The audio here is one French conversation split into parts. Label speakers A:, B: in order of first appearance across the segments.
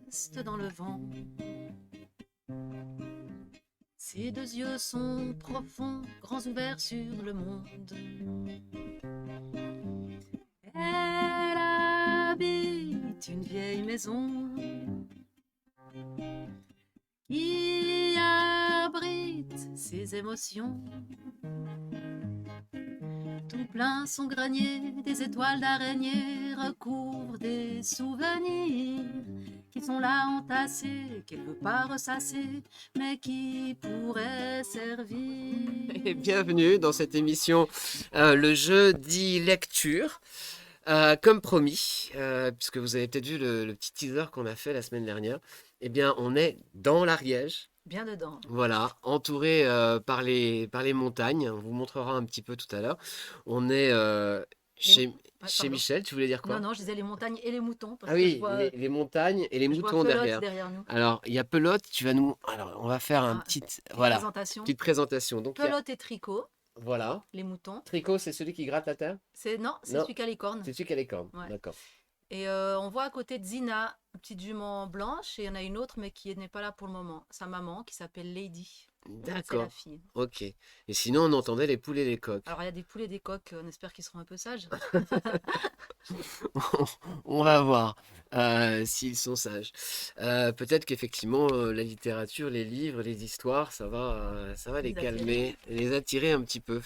A: reste dans le vent. Ses deux yeux sont profonds, grands ouverts sur le monde. Elle habite une vieille maison qui abrite ses émotions. Tout plein son grenier, des étoiles d'araignée recouvrent des souvenirs qui sont là entassés, qu'elle veut pas ressasser, mais qui pourraient servir.
B: Et bienvenue dans cette émission, le jeudi lecture. Comme promis, puisque vous avez peut-être vu le petit teaser qu'on a fait la semaine dernière, eh bien, on est dans l'Ariège.
A: Bien dedans.
B: Voilà, entouré par les montagnes. On vous montrera un petit peu tout à l'heure. On est chez,
A: Ouais,
B: chez
A: pardon.
B: Michel. Tu voulais dire quoi?
A: Non, je disais les montagnes et les moutons, parce
B: Ah
A: que je
B: oui,
A: vois,
B: les montagnes et les
A: je vois
B: moutons
A: Pelote
B: derrière.
A: derrière nous.
B: Alors, il y a Pelote. Alors, on va faire un
A: Petite
B: voilà,
A: présentation.
B: petite présentation. Donc,
A: Pelote et Tricot,
B: voilà.
A: les moutons.
B: Tricot, c'est celui qui gratte la terre?
A: Non, c'est
B: Non,
A: celui qui a les cornes.
B: c'est celui qui a les cornes.
A: Ouais.
B: D'accord.
A: Et on voit à côté de Zina, une petite jument blanche, et il y en a une autre, mais qui n'est pas là pour le moment. Sa maman, qui s'appelle Lady. C'est la
B: D'accord.
A: fille.
B: Ok. Et sinon, on entendait les poules et les coqs.
A: Alors, il y a des poules et des coqs, on espère qu'ils seront un peu sages.
B: On va voir s'ils sont sages. Peut-être qu'effectivement, la littérature, les livres, les histoires, ça va les
A: Les attirer.
B: calmer, les attirer un petit peu.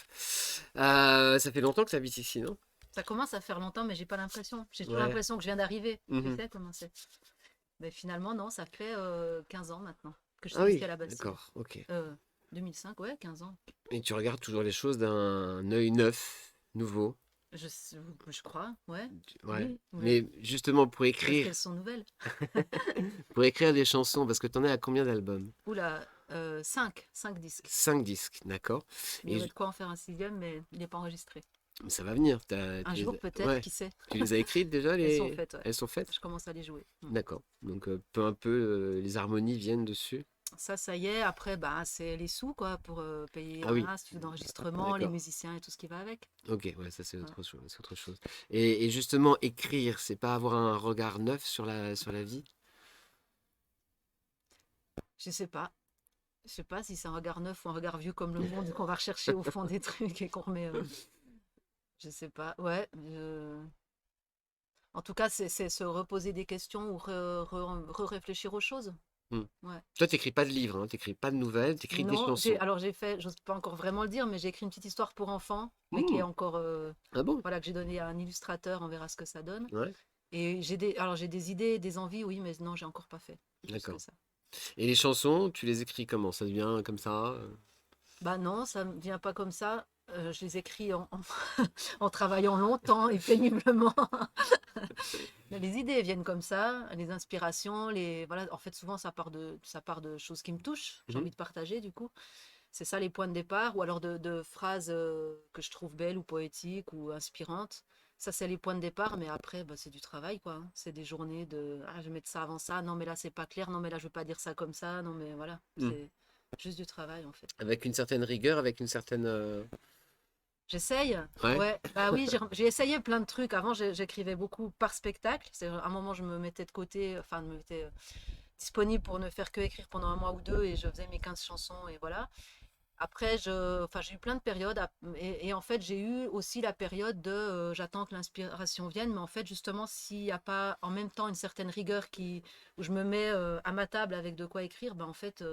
B: Ça fait longtemps que tu habites ici, non?
A: Ça commence à faire longtemps, mais j'ai pas l'impression. J'ai toujours
B: Ouais.
A: l'impression que je viens d'arriver. Tu
B: Mhm.
A: sais comment c'est. Mais finalement, non, ça fait 15 ans maintenant que je
B: Ah
A: suis ici
B: oui,
A: à la Bastille.
B: d'accord, ok.
A: 2005, ouais, 15 ans.
B: Et tu regardes toujours les choses d'un œil neuf, nouveau.
A: Je, je crois, ouais.
B: Ouais.
A: Oui,
B: Mais justement, pour
A: parce
B: écrire,
A: qu'elles sont nouvelles.
B: pour écrire des chansons, parce que tu en es à combien d'albums?
A: Oula, 5 disques.
B: 5 disques, d'accord.
A: Mais il y
B: Et
A: aurait de quoi en faire un sixième, mais il n'est pas enregistré.
B: ça va venir.
A: Un jour peut-être,
B: Ouais.
A: qui sait.
B: Tu les as écrites déjà,
A: Elles sont faites, ouais.
B: Elles sont faites?
A: Je commence à les jouer.
B: D'accord. Donc peu à peu, les harmonies viennent dessus.
A: Ça y est. Après, bah, c'est les sous, quoi, pour payer
B: Ah oui,
A: studio d'enregistrement, les
B: d'accord.
A: musiciens et tout ce qui va avec.
B: Ok, ouais, ça c'est
A: Voilà.
B: autre chose. C'est autre chose. Et justement, écrire, c'est pas avoir un regard neuf sur la vie?
A: Je sais pas. Je sais pas si c'est un regard neuf ou un regard vieux comme le monde qu'on va rechercher au fond des trucs et qu'on remet. Je sais pas. Ouais. En tout cas, c'est se reposer des questions ou réfléchir aux choses.
B: Hmm.
A: Ouais.
B: Toi, t'écris pas de livres, hein, t'écris pas de nouvelles, t'écris des
A: Non,
B: chansons.
A: alors j'ai fait, j'ose pas encore vraiment le dire, mais j'ai écrit une petite histoire pour enfants, mais qui est
B: Hmm.
A: encore,
B: Ah bon?
A: voilà, que j'ai donné à un illustrateur, on verra ce que ça donne.
B: Ouais,
A: Et j'ai des idées, des envies, oui, mais non, j'ai encore pas fait plus que
B: d'accord.
A: ça.
B: Et les chansons, tu les écris comment? Ça devient comme ça?
A: Bah non, ça me vient pas comme ça. Je les écris en travaillant longtemps et péniblement. Mais les idées viennent comme ça, les inspirations, voilà. En fait, souvent ça part de choses qui me touchent. J'ai
B: Mhm.
A: envie de partager du coup. C'est ça les points de départ, ou alors de phrases que je trouve belles ou poétiques ou inspirantes. Ça, c'est les points de départ, mais après, bah, c'est du travail, quoi, hein. C'est des journées de ah, je vais mettre ça avant ça, non, mais là, c'est pas clair, non, mais là, je veux pas dire ça comme ça, non, mais voilà.
B: Hmm.
A: C'est juste du travail, en fait.
B: Avec une certaine rigueur, avec une certaine...
A: J'essaye,
B: Ouais.
A: ouais. Bah oui, j'ai essayé plein de trucs. Avant, j'écrivais beaucoup par spectacle. C'est à un moment, je me mettais de côté, enfin, je me mettais disponible pour ne faire que écrire pendant un mois ou deux, et je faisais mes 15 chansons, et voilà. Après, enfin, j'ai eu plein de périodes, et en fait, j'ai eu aussi la période de j'attends que l'inspiration vienne, mais en fait, justement, s'il n'y a pas en même temps une certaine rigueur où je me mets à ma table avec de quoi écrire, ben en fait,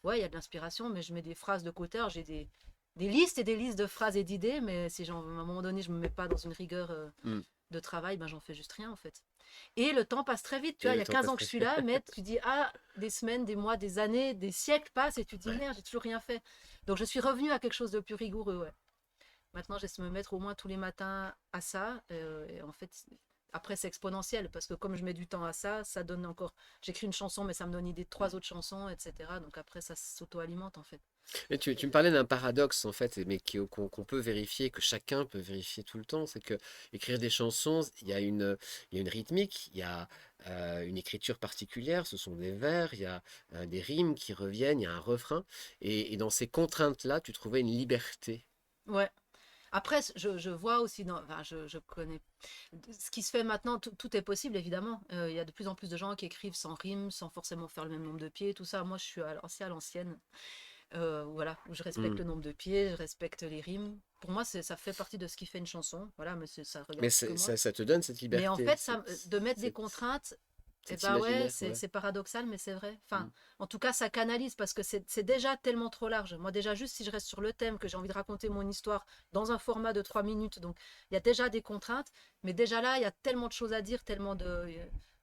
A: ouais, il y a de l'inspiration, mais je mets des phrases de côté. Alors, j'ai des listes et des listes de phrases et d'idées, mais si à un moment donné, je me mets pas dans une rigueur
B: Hmm.
A: de travail, ben j'en fais juste rien, en fait. Et le temps passe très vite, tu
B: Et
A: vois, il
B: le
A: y a
B: temps
A: 15
B: passe
A: ans que
B: très
A: je suis
B: vite.
A: là, mais tu dis, ah, des semaines, des mois, des années, des siècles passent, et tu te dis, merde, j'ai toujours rien fait. Donc je suis revenue à quelque chose de plus rigoureux, ouais. Maintenant, j'essaie de me mettre au moins tous les matins à ça, et en fait, après, c'est exponentiel, parce que comme je mets du temps à ça, ça donne encore... J'écris une chanson, mais ça me donne l'idée de trois autres chansons, etc. Donc après, ça s'auto-alimente, en fait.
B: Et tu me parlais d'un paradoxe en fait, mais qu'on peut vérifier, que chacun peut vérifier tout le temps, c'est que écrire des chansons, il y a une rythmique, il y a une écriture particulière, ce sont des vers, il y a des rimes qui reviennent, il y a un refrain, et dans ces contraintes-là, tu trouvais une liberté.
A: Ouais. Après, je vois aussi, enfin, je connais ce qui se fait maintenant, tout est possible évidemment. Il y a de plus en plus de gens qui écrivent sans rime, sans forcément faire le même nombre de pieds, tout ça. Moi, je suis assez à l'ancienne, voilà, où je respecte
B: Hmm.
A: le nombre de pieds, je respecte les rimes. Pour moi, ça fait partie de ce qui fait une chanson, voilà, mais ça
B: Mais
A: regarde que moi.
B: ça te donne cette
A: Mais en
B: liberté,
A: fait, de mettre des contraintes, eh
B: cet
A: ben ouais,
B: imaginaire, ouais.
A: c'est paradoxal, mais c'est vrai.
B: Hmm.
A: Enfin, en tout cas, ça canalise parce que c'est déjà tellement trop large. Moi, déjà, juste si je reste sur le thème, que j'ai envie de raconter mon histoire dans un format de 3 minutes, donc il y a déjà des contraintes, mais déjà là, il y a tellement de choses à dire, tellement de.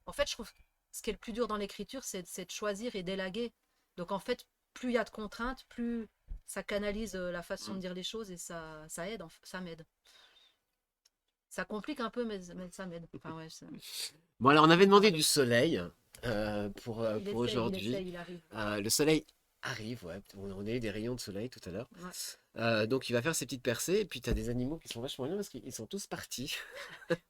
A: En fait, je trouve que ce qui est le plus dur dans l'écriture, c'est de choisir et d'élaguer. Donc en fait, plus il y a de contraintes, plus ça canalise la façon de
B: Hmm.
A: dire les choses et ça aide, ça m'aide. Ça complique un peu, mais ça m'aide. Enfin, ouais,
B: Bon, alors on avait demandé du
A: paradoxe.
B: soleil pour
A: Il
B: aujourd'hui.
A: essaye, il arrive.
B: Le soleil arrive, ouais. On a eu des rayons de soleil tout à l'heure.
A: Ouais,
B: Donc il va faire ses petites percées. Et puis tu as des animaux qui sont vachement bien parce qu'ils sont tous partis.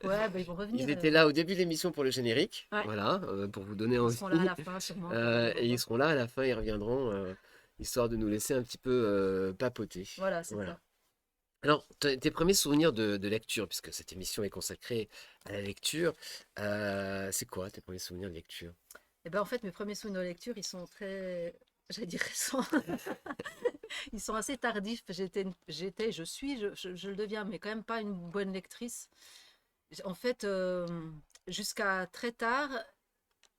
A: ouais bah, ils vont
B: Ils
A: revenir.
B: étaient là au début de l'émission pour le générique.
A: Ouais,
B: Voilà, pour vous donner
A: ils
B: envie.
A: seront là à la fin, sûrement, quand on les
B: Et ils
A: revoit.
B: seront là à la fin, ils reviendront, histoire de nous laisser un petit peu papoter.
A: Voilà, c'est
B: Voilà.
A: ça.
B: Alors, tes premiers souvenirs de lecture, puisque cette émission est consacrée à la lecture, c'est quoi tes premiers souvenirs de lecture?
A: Et ben en fait, mes premiers souvenirs de lecture, ils sont très, j'allais dire récents. Ils sont assez tardifs. Je suis, je le deviens, mais quand même pas une bonne lectrice. En fait, jusqu'à très tard,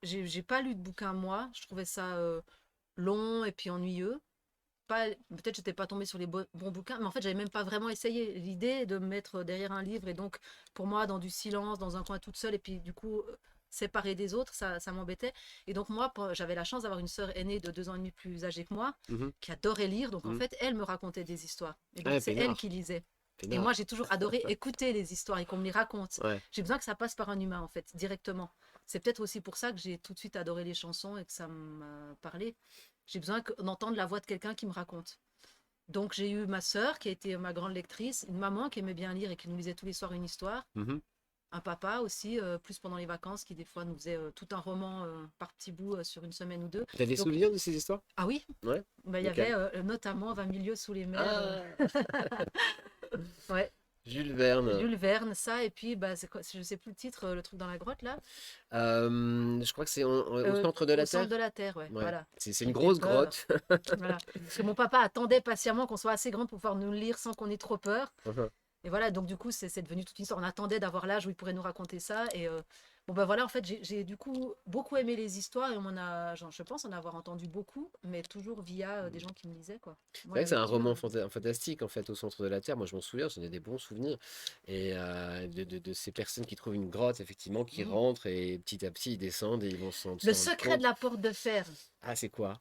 A: j'ai pas lu de bouquin moi. Je trouvais ça long et puis ennuyeux. Pas, peut-être j'étais pas tombée sur les bons bouquins, mais en fait j'avais même pas vraiment essayé l'idée de me mettre derrière un livre et donc pour moi dans du silence, dans un coin toute seule et puis du coup séparée des autres, ça m'embêtait. Et donc moi j'avais la chance d'avoir une sœur aînée de 2 ans et demi plus âgée que moi
B: Mhm,
A: qui adorait lire, donc en
B: mhm.
A: fait elle me racontait des histoires et donc
B: Ah,
A: c'est elle
B: peinard,
A: qui lisait. Et
B: peinard.
A: moi j'ai toujours adoré écouter les histoires et qu'on me les raconte.
B: Ouais.
A: J'ai besoin que ça passe par un humain en fait, directement. C'est peut-être aussi pour ça que j'ai tout de suite adoré les chansons et que ça m'a parlé. J'ai besoin d'entendre la voix de quelqu'un qui me raconte. Donc j'ai eu ma sœur qui a été ma grande lectrice, une maman qui aimait bien lire et qui nous lisait tous les soirs une histoire,
B: Mhm.
A: un papa aussi, plus pendant les vacances, qui des fois nous faisait tout un roman par petits bouts sur une semaine ou deux.
B: T'as des
A: Donc,
B: souvenirs de ces histoires?
A: ah oui,
B: Ouais.
A: bah, il y avait
B: Lesquels?
A: notamment 20 milieux sous les mers.
B: Ah,
A: Ouais,
B: Jules Verne.
A: Jules Verne, ça, et puis bah, je sais plus le titre, le truc dans la grotte là.
B: Je crois que c'est au centre de
A: Au
B: la
A: centre
B: Terre.
A: de la Terre, ouais,
B: Ouais.
A: voilà.
B: C'est
A: Qui
B: une
A: me fait
B: grosse
A: peur.
B: grotte.
A: Voilà. Parce que mon papa attendait patiemment qu'on soit assez grand pour pouvoir nous le lire sans qu'on ait trop peur.
B: Mhm.
A: Et voilà, donc du coup, c'est devenu toute une histoire. On attendait d'avoir l'âge où il pourrait nous raconter ça. Et bon, ben voilà, en fait, j'ai du coup beaucoup aimé les histoires et je pense en avoir entendu beaucoup, mais toujours via des gens qui me lisaient, quoi.
B: C'est
A: Moi,
B: vrai
A: la
B: que c'est un
A: lecture.
B: roman fantastique en fait au centre de la Terre. Moi je m'en souviens, j'en ai des bons souvenirs. Et de ces personnes qui trouvent une grotte, effectivement, qui
A: Mm.
B: rentrent et petit à petit ils descendent et ils vont
A: Le
B: s'en rendre
A: secret de
B: compte.
A: la porte de fer.
B: Ah, c'est quoi?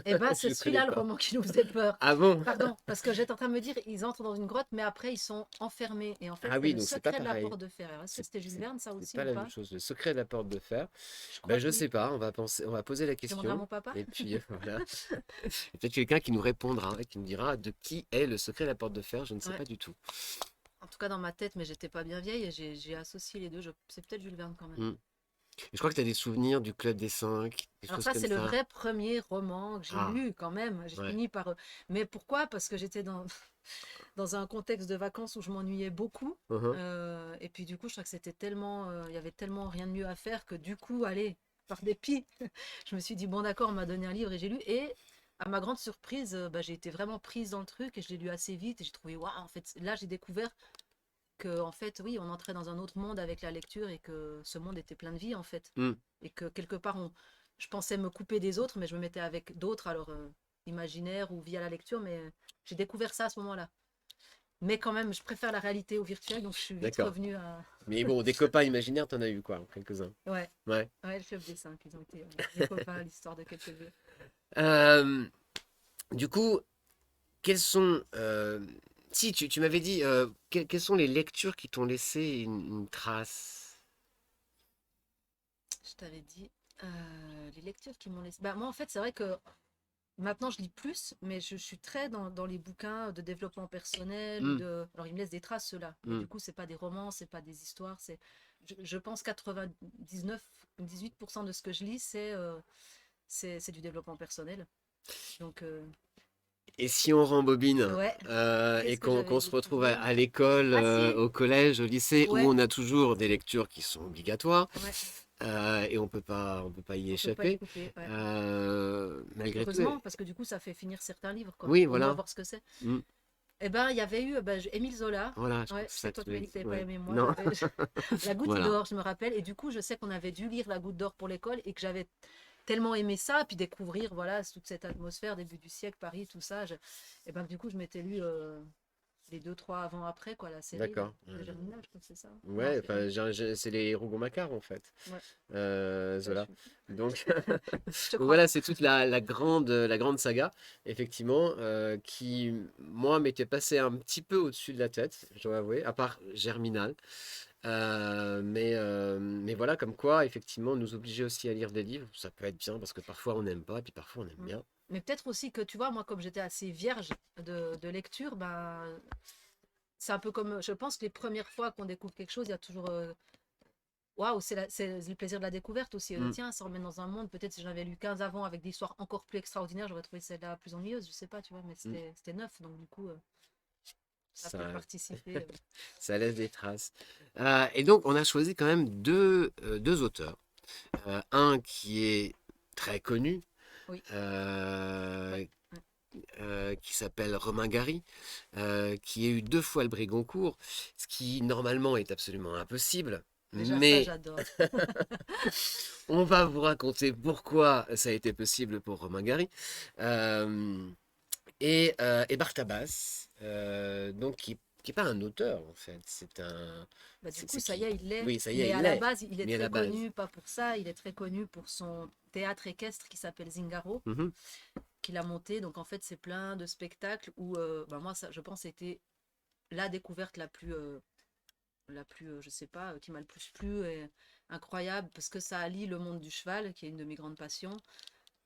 A: Eh ben, c'est
B: Je ne connais
A: celui-là le
B: pas.
A: roman qui nous faisait peur.
B: Ah bon?
A: Pardon, parce que j'étais en train de me dire, ils entrent dans une grotte, mais après, ils sont enfermés. Et en fait,
B: Ah
A: c'était
B: oui,
A: le
B: donc c'est pas
A: secret de la
B: pareil.
A: porte de fer. Alors, est-ce que
B: C'est
A: c'était Jules
B: c'est-
A: Verne, ça
B: c'est
A: aussi,
B: pas
A: ou
B: la même
A: pas?
B: chose. Le secret de la porte de fer.
A: Je
B: Ben,
A: crois que
B: je
A: oui.
B: sais pas, on va poser la
A: Je demanderai à
B: question.
A: mon papa.
B: Et puis voilà. Et peut-être quelqu'un qui nous répondra et qui nous dira de qui est le secret de la porte de fer. Je ne sais
A: Ouais.
B: pas du tout.
A: En tout cas, dans ma tête, mais j'étais pas bien vieille et j'ai associé les deux. C'est peut-être Jules Verne quand même.
B: Hmm. Et je crois que tu as des souvenirs du Club des Cinq, des
A: Alors
B: choses
A: ça,
B: comme
A: c'est le
B: ça.
A: vrai premier roman que j'ai
B: Ah,
A: lu quand même. J'ai
B: ouais.
A: fini par. Mais pourquoi? Parce que j'étais dans, dans un contexte de vacances où je m'ennuyais beaucoup.
B: Mhm.
A: Et puis du coup, je crois que c'était tellement. Il y avait tellement rien de mieux à faire que du coup, allez, par dépit, je me suis dit, bon d'accord, on m'a donné un livre et j'ai lu. Et à ma grande surprise, bah, j'ai été vraiment prise dans le truc et je l'ai lu assez vite. Et j'ai trouvé, waouh, en fait, là, j'ai découvert que en fait oui on entrait dans un autre monde avec la lecture et que ce monde était plein de vie en fait
B: Hmm.
A: et que quelque part je pensais me couper des autres mais je me mettais avec d'autres alors imaginaire ou via la lecture mais j'ai découvert ça à ce moment-là mais quand même je préfère la réalité au virtuel donc je suis vite
B: D'accord.
A: revenue à
B: Mais bon, des copains imaginaires, t'en as eu quoi, quelques-uns.
A: ouais
B: Ouais.
A: ouais le chef des cinq ils ont été mes copains à l'histoire de quelques jours.
B: Euh, du coup, quelles sont... si, tu m'avais dit, quelles sont les lectures qui t'ont laissé une trace?
A: Je t'avais dit les lectures qui m'ont laissé bah moi en fait c'est vrai que maintenant, je lis plus, mais je suis très dans les bouquins de développement personnel ou
B: Hmm,
A: de. Alors, ils me laissent des traces, ceux-là. Mais
B: hmm.
A: du coup, c'est pas des romans, c'est pas des histoires. Je pense 98% de ce que je lis, c'est du développement personnel. Donc,
B: Et si on rembobine
A: Ouais,
B: et
A: qu'est-ce que
B: qu'on
A: j'avais
B: se retrouve à,
A: découvert?
B: à l'école,
A: Ah si,
B: au collège, au lycée, où
A: ouais,
B: on a toujours des lectures qui sont obligatoires
A: ouais,
B: et on peut pas y
A: on peut pas y
B: échapper,
A: couper, ouais.
B: malgré tout.
A: Heureusement, parce que du coup, ça fait finir certains livres, quoi.
B: Oui,
A: Au moins
B: voilà.
A: voir ce que c'est.
B: Mm.
A: Eh ben, il y avait eu Émile Zola.
B: Voilà, je crois
A: Ouais,
B: que
A: je
B: c'est
A: sais
B: ça
A: que
B: que
A: toi,
B: tu
A: tu
B: m'as
A: m'as dit
B: dit.
A: que tu n'avais pas
B: Ouais.
A: aimé. Moi,
B: Non,
A: j'avais La Goutte
B: voilà.
A: d'or, je me rappelle. Et du coup, je sais qu'on avait dû lire La Goutte d'or pour l'école et que j'avais tellement aimé ça, puis découvrir, voilà, toute cette atmosphère, début du siècle, Paris, tout ça. Et ben, du coup, je m'étais lu les deux, trois avant, après, quoi, la série, là.
B: D'accord.
A: De Germinal, je crois que c'est ça. Non,
B: Ouais,
A: c'est elle.
B: enfin, c'est les Rougon-Macquart en fait.
A: Ouais, ouais,
B: Zola. Donc,
A: je te
B: donc
A: crois.
B: voilà, c'est toute la grande saga, effectivement, qui, moi, m'était passée un petit peu au-dessus de la tête, je dois avouer, à part Germinal. Mais voilà, comme quoi, effectivement, nous obliger aussi à lire des livres, ça peut être bien parce que parfois on n'aime pas et puis parfois on aime
A: Mm.
B: bien.
A: Mais peut-être aussi que, tu vois, moi, comme j'étais assez vierge de lecture, ben, c'est un peu comme, je pense que les premières fois qu'on découvre quelque chose, il y a toujours waouh, c'est le plaisir de la découverte aussi.
B: Mm.
A: Tiens, ça remet dans un monde. Peut-être si j'en avais lu 15 avant avec des histoires encore plus extraordinaires, j'aurais trouvé celle-là plus ennuyeuse. Je sais pas, tu vois, mais
B: Mm.
A: c'était neuf. Donc, du coup, ça a peut-être
B: Ça,
A: participé.
B: ça laisse des traces. Et donc, on a choisi quand même deux auteurs. Un qui est très connu,
A: Oui, ouais,
B: euh,
A: ouais.
B: qui s'appelle Romain Gary, qui a eu 2 fois le prix Goncourt, ce qui normalement est absolument impossible.
A: Déjà, ça,
B: Mais
A: j'adore.
B: on va vous raconter pourquoi ça a été possible pour Romain Gary. Euh, et Bartabas, donc qui est pas un auteur en fait, c'est un,
A: Bah, du
B: c'est
A: coup,
B: c'est
A: ça y
B: qui,
A: est, il l'est.
B: oui, ça y est,
A: Mais
B: il
A: à la
B: l'est,
A: base, il est
B: mais à
A: très
B: la base.
A: connu, pas pour ça, il est très connu pour son théâtre équestre qui s'appelle Zingaro,
B: Mhm.
A: qu'il a monté. Donc, en fait, c'est plein de spectacles où, bah, moi, ça, je pense, c'était la découverte la plus, je sais pas, qui m'a le plus plu, et incroyable, parce que ça allie le monde du cheval, qui est une de mes grandes passions,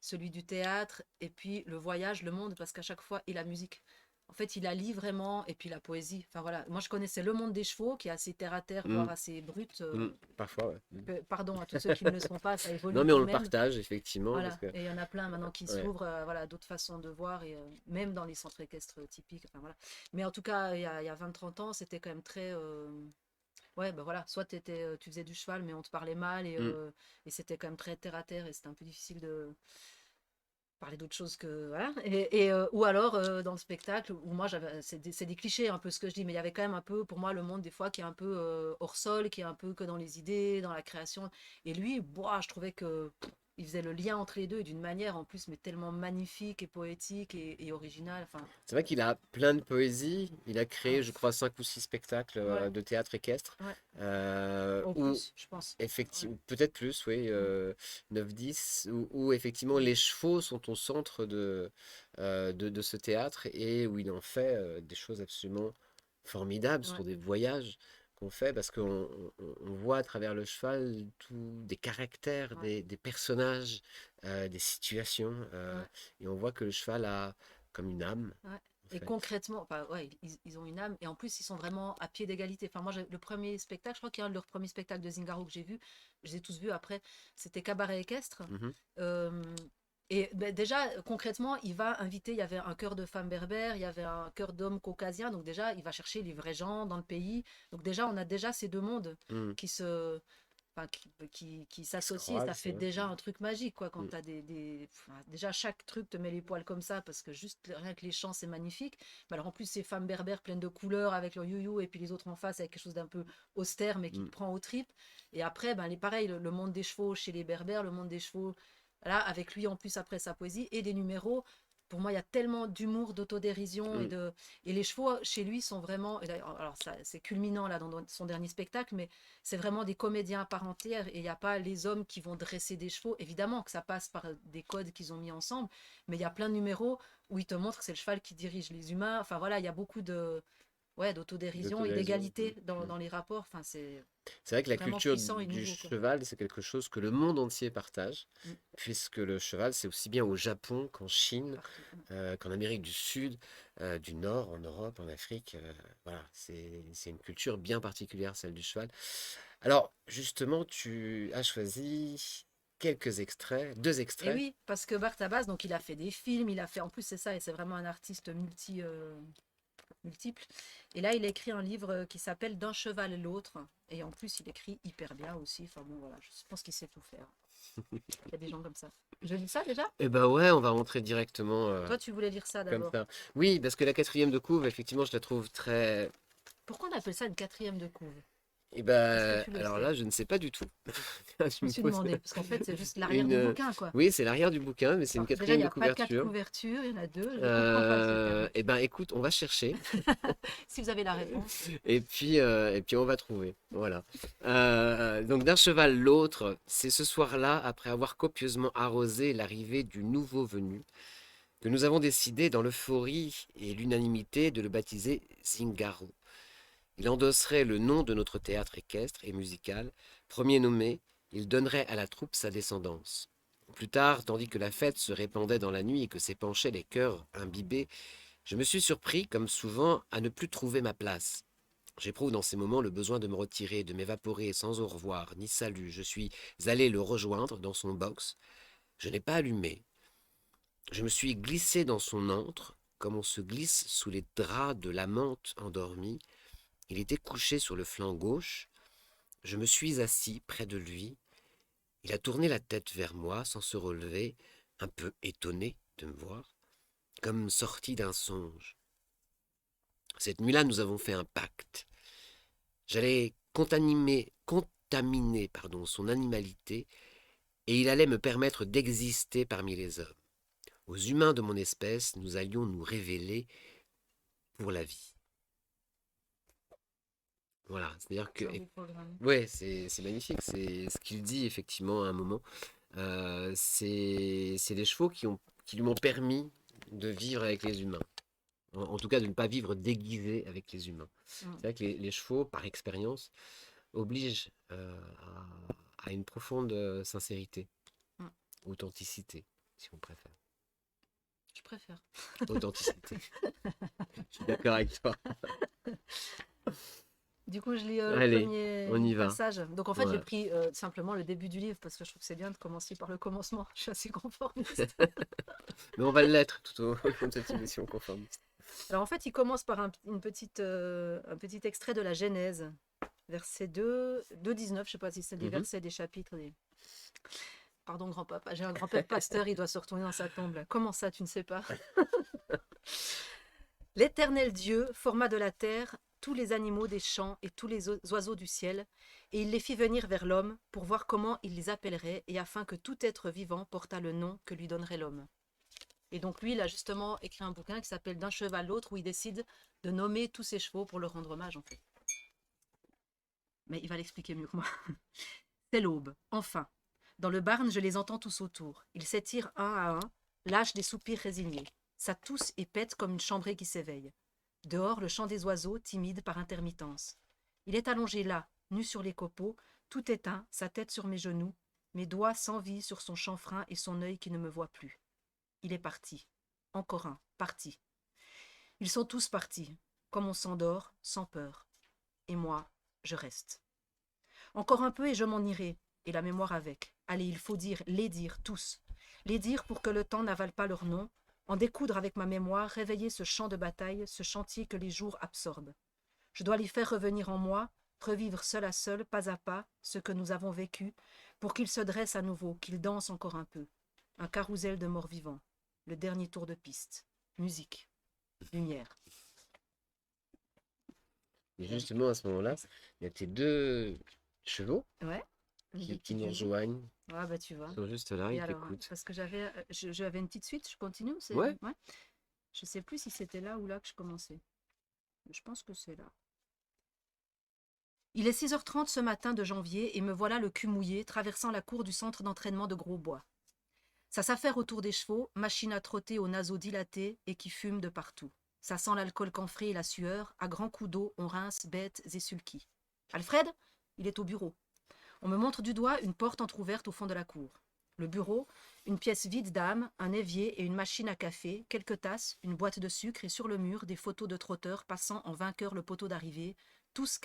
A: celui du théâtre, et puis le voyage, le monde, parce qu'à chaque fois, et la musique. En fait, il allie vraiment, et puis la poésie. Enfin voilà, moi je connaissais le monde des chevaux, qui est assez terre à terre, voire
B: Mm,
A: assez brut.
B: parfois, ouais.
A: Pardon à tous ceux qui ne le sont pas, ça évolue
B: Non, mais on
A: quand
B: le
A: même.
B: partage effectivement parce
A: Voilà,
B: que,
A: et il y en a plein maintenant qui
B: ouais.
A: s'ouvrent, voilà, d'autres façons de voir, et même dans les centres équestres typiques. Enfin voilà. Mais en tout cas, il y a 20-30 ans, c'était quand même très. Ouais, bah voilà, soit tu faisais du cheval, mais on te parlait mal,
B: Mm.
A: et c'était quand même très terre à terre, et c'était un peu difficile de parler d'autre chose que. Voilà. Ou alors, dans le spectacle, où moi, c'est des clichés un peu ce que je dis, mais il y avait quand même un peu, pour moi, le monde, des fois, qui est un peu hors sol, qui est un peu que dans les idées, dans la création. Et lui, boah, je trouvais que. Il faisait le lien entre les deux d'une manière en plus, mais tellement magnifique et poétique et originale. Enfin,
B: C'est vrai qu'il a plein de poésie. Il a créé,
A: ah,
B: je crois, 5 ou 6 spectacles
A: ouais,
B: de théâtre équestre,
A: ouais, au
B: où
A: plus, je pense. Ouais.
B: effectivement, peut-être plus, oui,
A: Mm.
B: 9-10, où effectivement les chevaux sont au centre de ce théâtre et où il en fait des choses absolument formidables. Ce
A: Ouais,
B: sont des voyages qu'on fait parce qu'on voit à travers le cheval des caractères,
A: ouais,
B: des personnages, des situations,
A: ouais.
B: et on voit que le cheval a comme une âme,
A: Ouais.
B: en
A: Et
B: fait.
A: concrètement, enfin, ouais, ils ont une âme, et en plus ils sont vraiment à pied d'égalité. Enfin, moi, le premier spectacle, je crois qu'il y a un de leurs premiers spectacles de Zingaro que j'ai vu, je les ai tous vus après, c'était Cabaret équestre.
B: Mhm.
A: Euh, et ben, déjà, concrètement, il va inviter, il y avait un chœur de femmes berbères, il y avait un chœur d'hommes caucasiens, donc déjà, il va chercher les vrais gens dans le pays. Donc déjà, on a déjà ces deux mondes
B: Mhm.
A: qui se, enfin, qui
B: Qui se
A: s'associent, et ça
B: croisent,
A: fait
B: ouais.
A: déjà un truc magique, quoi, quand
B: Mhm.
A: tu as enfin, déjà, chaque truc te met les poils comme ça, parce que juste rien que les chants, c'est magnifique. Mais alors en plus, ces femmes berbères pleines de couleurs avec leur you-you, et puis les autres en face avec quelque chose d'un peu austère, mais qui te
B: Mhm.
A: prend aux tripes. Et après, ben, pareil, le monde des chevaux chez les berbères, le monde des chevaux, là, avec lui en plus après sa poésie, et des numéros. Pour moi, il y a tellement d'humour, d'autodérision,
B: Mhm.
A: et les chevaux chez lui sont vraiment. Et d'ailleurs, alors ça, c'est culminant là dans son dernier spectacle, mais c'est vraiment des comédiens à part entière, et il n'y a pas les hommes qui vont dresser des chevaux. Évidemment que ça passe par des codes qu'ils ont mis ensemble, mais il y a plein de numéros où ils te montrent que c'est le cheval qui dirige les humains. Enfin voilà, il y a beaucoup ouais, d'autodérision et
B: D'autodérision.
A: d'égalité dans,
B: Mhm.
A: dans les rapports. Enfin, c'est
B: C'est vrai que la
A: vraiment
B: culture
A: puissant et
B: du
A: nouveau, quoi.
B: cheval, c'est quelque chose que le monde entier partage,
A: Mm,
B: puisque le cheval, c'est aussi bien au Japon qu'en Chine,
A: partout. Mm.
B: qu'en Amérique du Sud, du Nord, en Europe, en Afrique. Voilà, c'est une culture bien particulière, celle du cheval. Alors, justement, tu as choisi quelques extraits, deux
A: Et
B: extraits.
A: oui, parce que Bart Abbas, donc il a fait des films, il a fait, en plus c'est ça, et c'est vraiment un artiste multiple. Et là, il a écrit un livre qui s'appelle D'un cheval à l'autre. Et en plus, il écrit hyper bien aussi. Enfin bon, voilà, je pense qu'il sait tout faire. Il y a des gens comme ça. Je dis ça déjà?
B: Eh ben ouais, on va rentrer directement
A: Toi, tu voulais lire ça
B: comme
A: d'abord.
B: ça. Oui, parce que la quatrième de couve, effectivement, je la trouve très.
A: Pourquoi on appelle ça une quatrième de couve?
B: Eh
A: Est-ce que
B: ben,
A: tu le
B: alors
A: sais?
B: là, je ne sais pas du tout.
A: Je
B: Tu
A: me
B: me
A: suis
B: poses
A: demandé, parce qu'en fait, c'est juste l'arrière
B: une.
A: du bouquin, quoi.
B: Oui, c'est l'arrière du bouquin, mais c'est une
A: Alors, déjà, il
B: quatrième
A: n'y
B: de
A: a pas quatre
B: couverture.
A: couvertures, il y en a deux. Je ne comprends pas ce terme.
B: Eh ben, écoute, on va chercher.
A: Si vous avez la réponse.
B: Et puis on va trouver. Voilà. Donc d'un cheval l'autre, c'est ce soir-là, après avoir copieusement arrosé l'arrivée du nouveau venu, que nous avons décidé, dans l'euphorie et l'unanimité, de le baptiser Zingaro. Il endosserait le nom de notre théâtre équestre et musical. Premier nommé, il donnerait à la troupe sa descendance. Plus tard, tandis que la fête se répandait dans la nuit et que s'épanchaient les cœurs imbibés, je me suis surpris, comme souvent, à ne plus trouver ma place. J'éprouve dans ces moments le besoin de me retirer, de m'évaporer sans au revoir ni salut. Je suis allé le rejoindre dans son box. Je n'ai pas allumé. Je me suis glissé dans son antre, comme on se glisse sous les draps de l'amante endormie. Il était couché sur le flanc gauche. Je me suis assis près de lui. Il a tourné la tête vers moi sans se relever, un peu étonné de me voir, comme sorti d'un songe. Cette nuit-là, nous avons fait un pacte. J'allais contaminer son animalité et il allait me permettre d'exister parmi les hommes. Aux humains de mon espèce, nous allions nous révéler pour la vie. Voilà, c'est-à-dire que,
A: C'est un beau programme.
B: ouais, c'est magnifique, c'est ce qu'il dit effectivement à un moment. C'est des chevaux qui lui m'ont permis de vivre avec les humains. En tout cas, de ne pas vivre déguisé avec les humains.
A: Mm,
B: C'est vrai que les chevaux, par expérience, obligent à une profonde sincérité,
A: mm.
B: authenticité, si on préfère.
A: Je préfère.
B: Authenticité. Je suis d'accord avec toi.
A: Du coup, je lis le
B: Allez, on
A: premier
B: y va.
A: passage. Donc, en fait, j'ai
B: Ouais.
A: pris simplement le début du livre parce que je trouve que c'est bien de commencer par le commencement. Je suis assez conformiste.
B: Mais on va l'être tout au long de cette émission conformiste.
A: Alors, en fait, il commence par un petit extrait de la Genèse, verset 19. Je ne sais pas si c'est des
B: Mhm.
A: versets, des chapitres. Pardon, grand-papa. J'ai un grand-père pasteur, il doit se retourner dans sa tombe. Là. Comment ça, tu ne sais pas? L'Éternel Dieu forma de la terre tous les animaux des champs et tous les oiseaux du ciel, et il les fit venir vers l'homme pour voir comment il les appellerait, et afin que tout être vivant portât le nom que lui donnerait l'homme. Et donc lui, il a justement écrit un bouquin qui s'appelle D'un cheval à l'autre, où il décide de nommer tous ses chevaux pour leur rendre hommage, en fait. Mais il va l'expliquer mieux que moi. C'est l'aube, enfin. Dans le barn, je les entends tous autour. Ils s'étirent un à un, lâchent des soupirs résignés. Ça tousse et pète comme une chambrée qui s'éveille. Dehors, le chant des oiseaux, timide par intermittence. Il est allongé là, nu sur les copeaux, tout éteint, sa tête sur mes genoux, mes doigts sans vie sur son chanfrein et son œil qui ne me voit plus. Il est parti. Encore un, parti. Ils sont tous partis, comme on s'endort, sans peur. Et moi, je reste. Encore un peu et je m'en irai, et la mémoire avec. Allez, il faut les dire, tous. Les dire pour que le temps n'avale pas leur nom, en découdre avec ma mémoire, réveiller ce champ de bataille, ce chantier que les jours absorbent. Je dois les faire revenir en moi, revivre seul à seul, pas à pas, ce que nous avons vécu, pour qu'ils se dressent à nouveau, qu'ils dansent encore un peu. Un carrousel de morts vivants. Le dernier tour de piste. Musique. Lumière.
B: Et justement, à ce moment-là, il y a tes deux chevaux
A: Ouais. Les
B: qui
A: petites
B: nous
A: musiques.
B: rejoignent.
A: Ah bah tu vois.
B: Ils sont juste là,
A: Et
B: ils
A: alors,
B: t'écoutent.
A: parce que j'avais une petite suite, je continue ou c'est...
B: Ouais.
A: Ouais. Je sais plus si c'était là ou là que je commençais. Mais je pense que c'est là. Il est 6h30 ce matin de janvier et me voilà le cul mouillé traversant la cour du centre d'entraînement de Grosbois. Ça s'affaire autour des chevaux, machine à trotter aux naseaux dilatés et qui fument de partout. Ça sent l'alcool camphré et la sueur. À grands coups d'eau, on rince bêtes et sulky. Alfred, il est au bureau. On me montre du doigt une porte entr'ouverte au fond de la cour. Le bureau, une pièce vide d'âme, un évier et une machine à café, quelques tasses, une boîte de sucre et sur le mur des photos de trotteurs passant en vainqueur le poteau d'arrivée, tous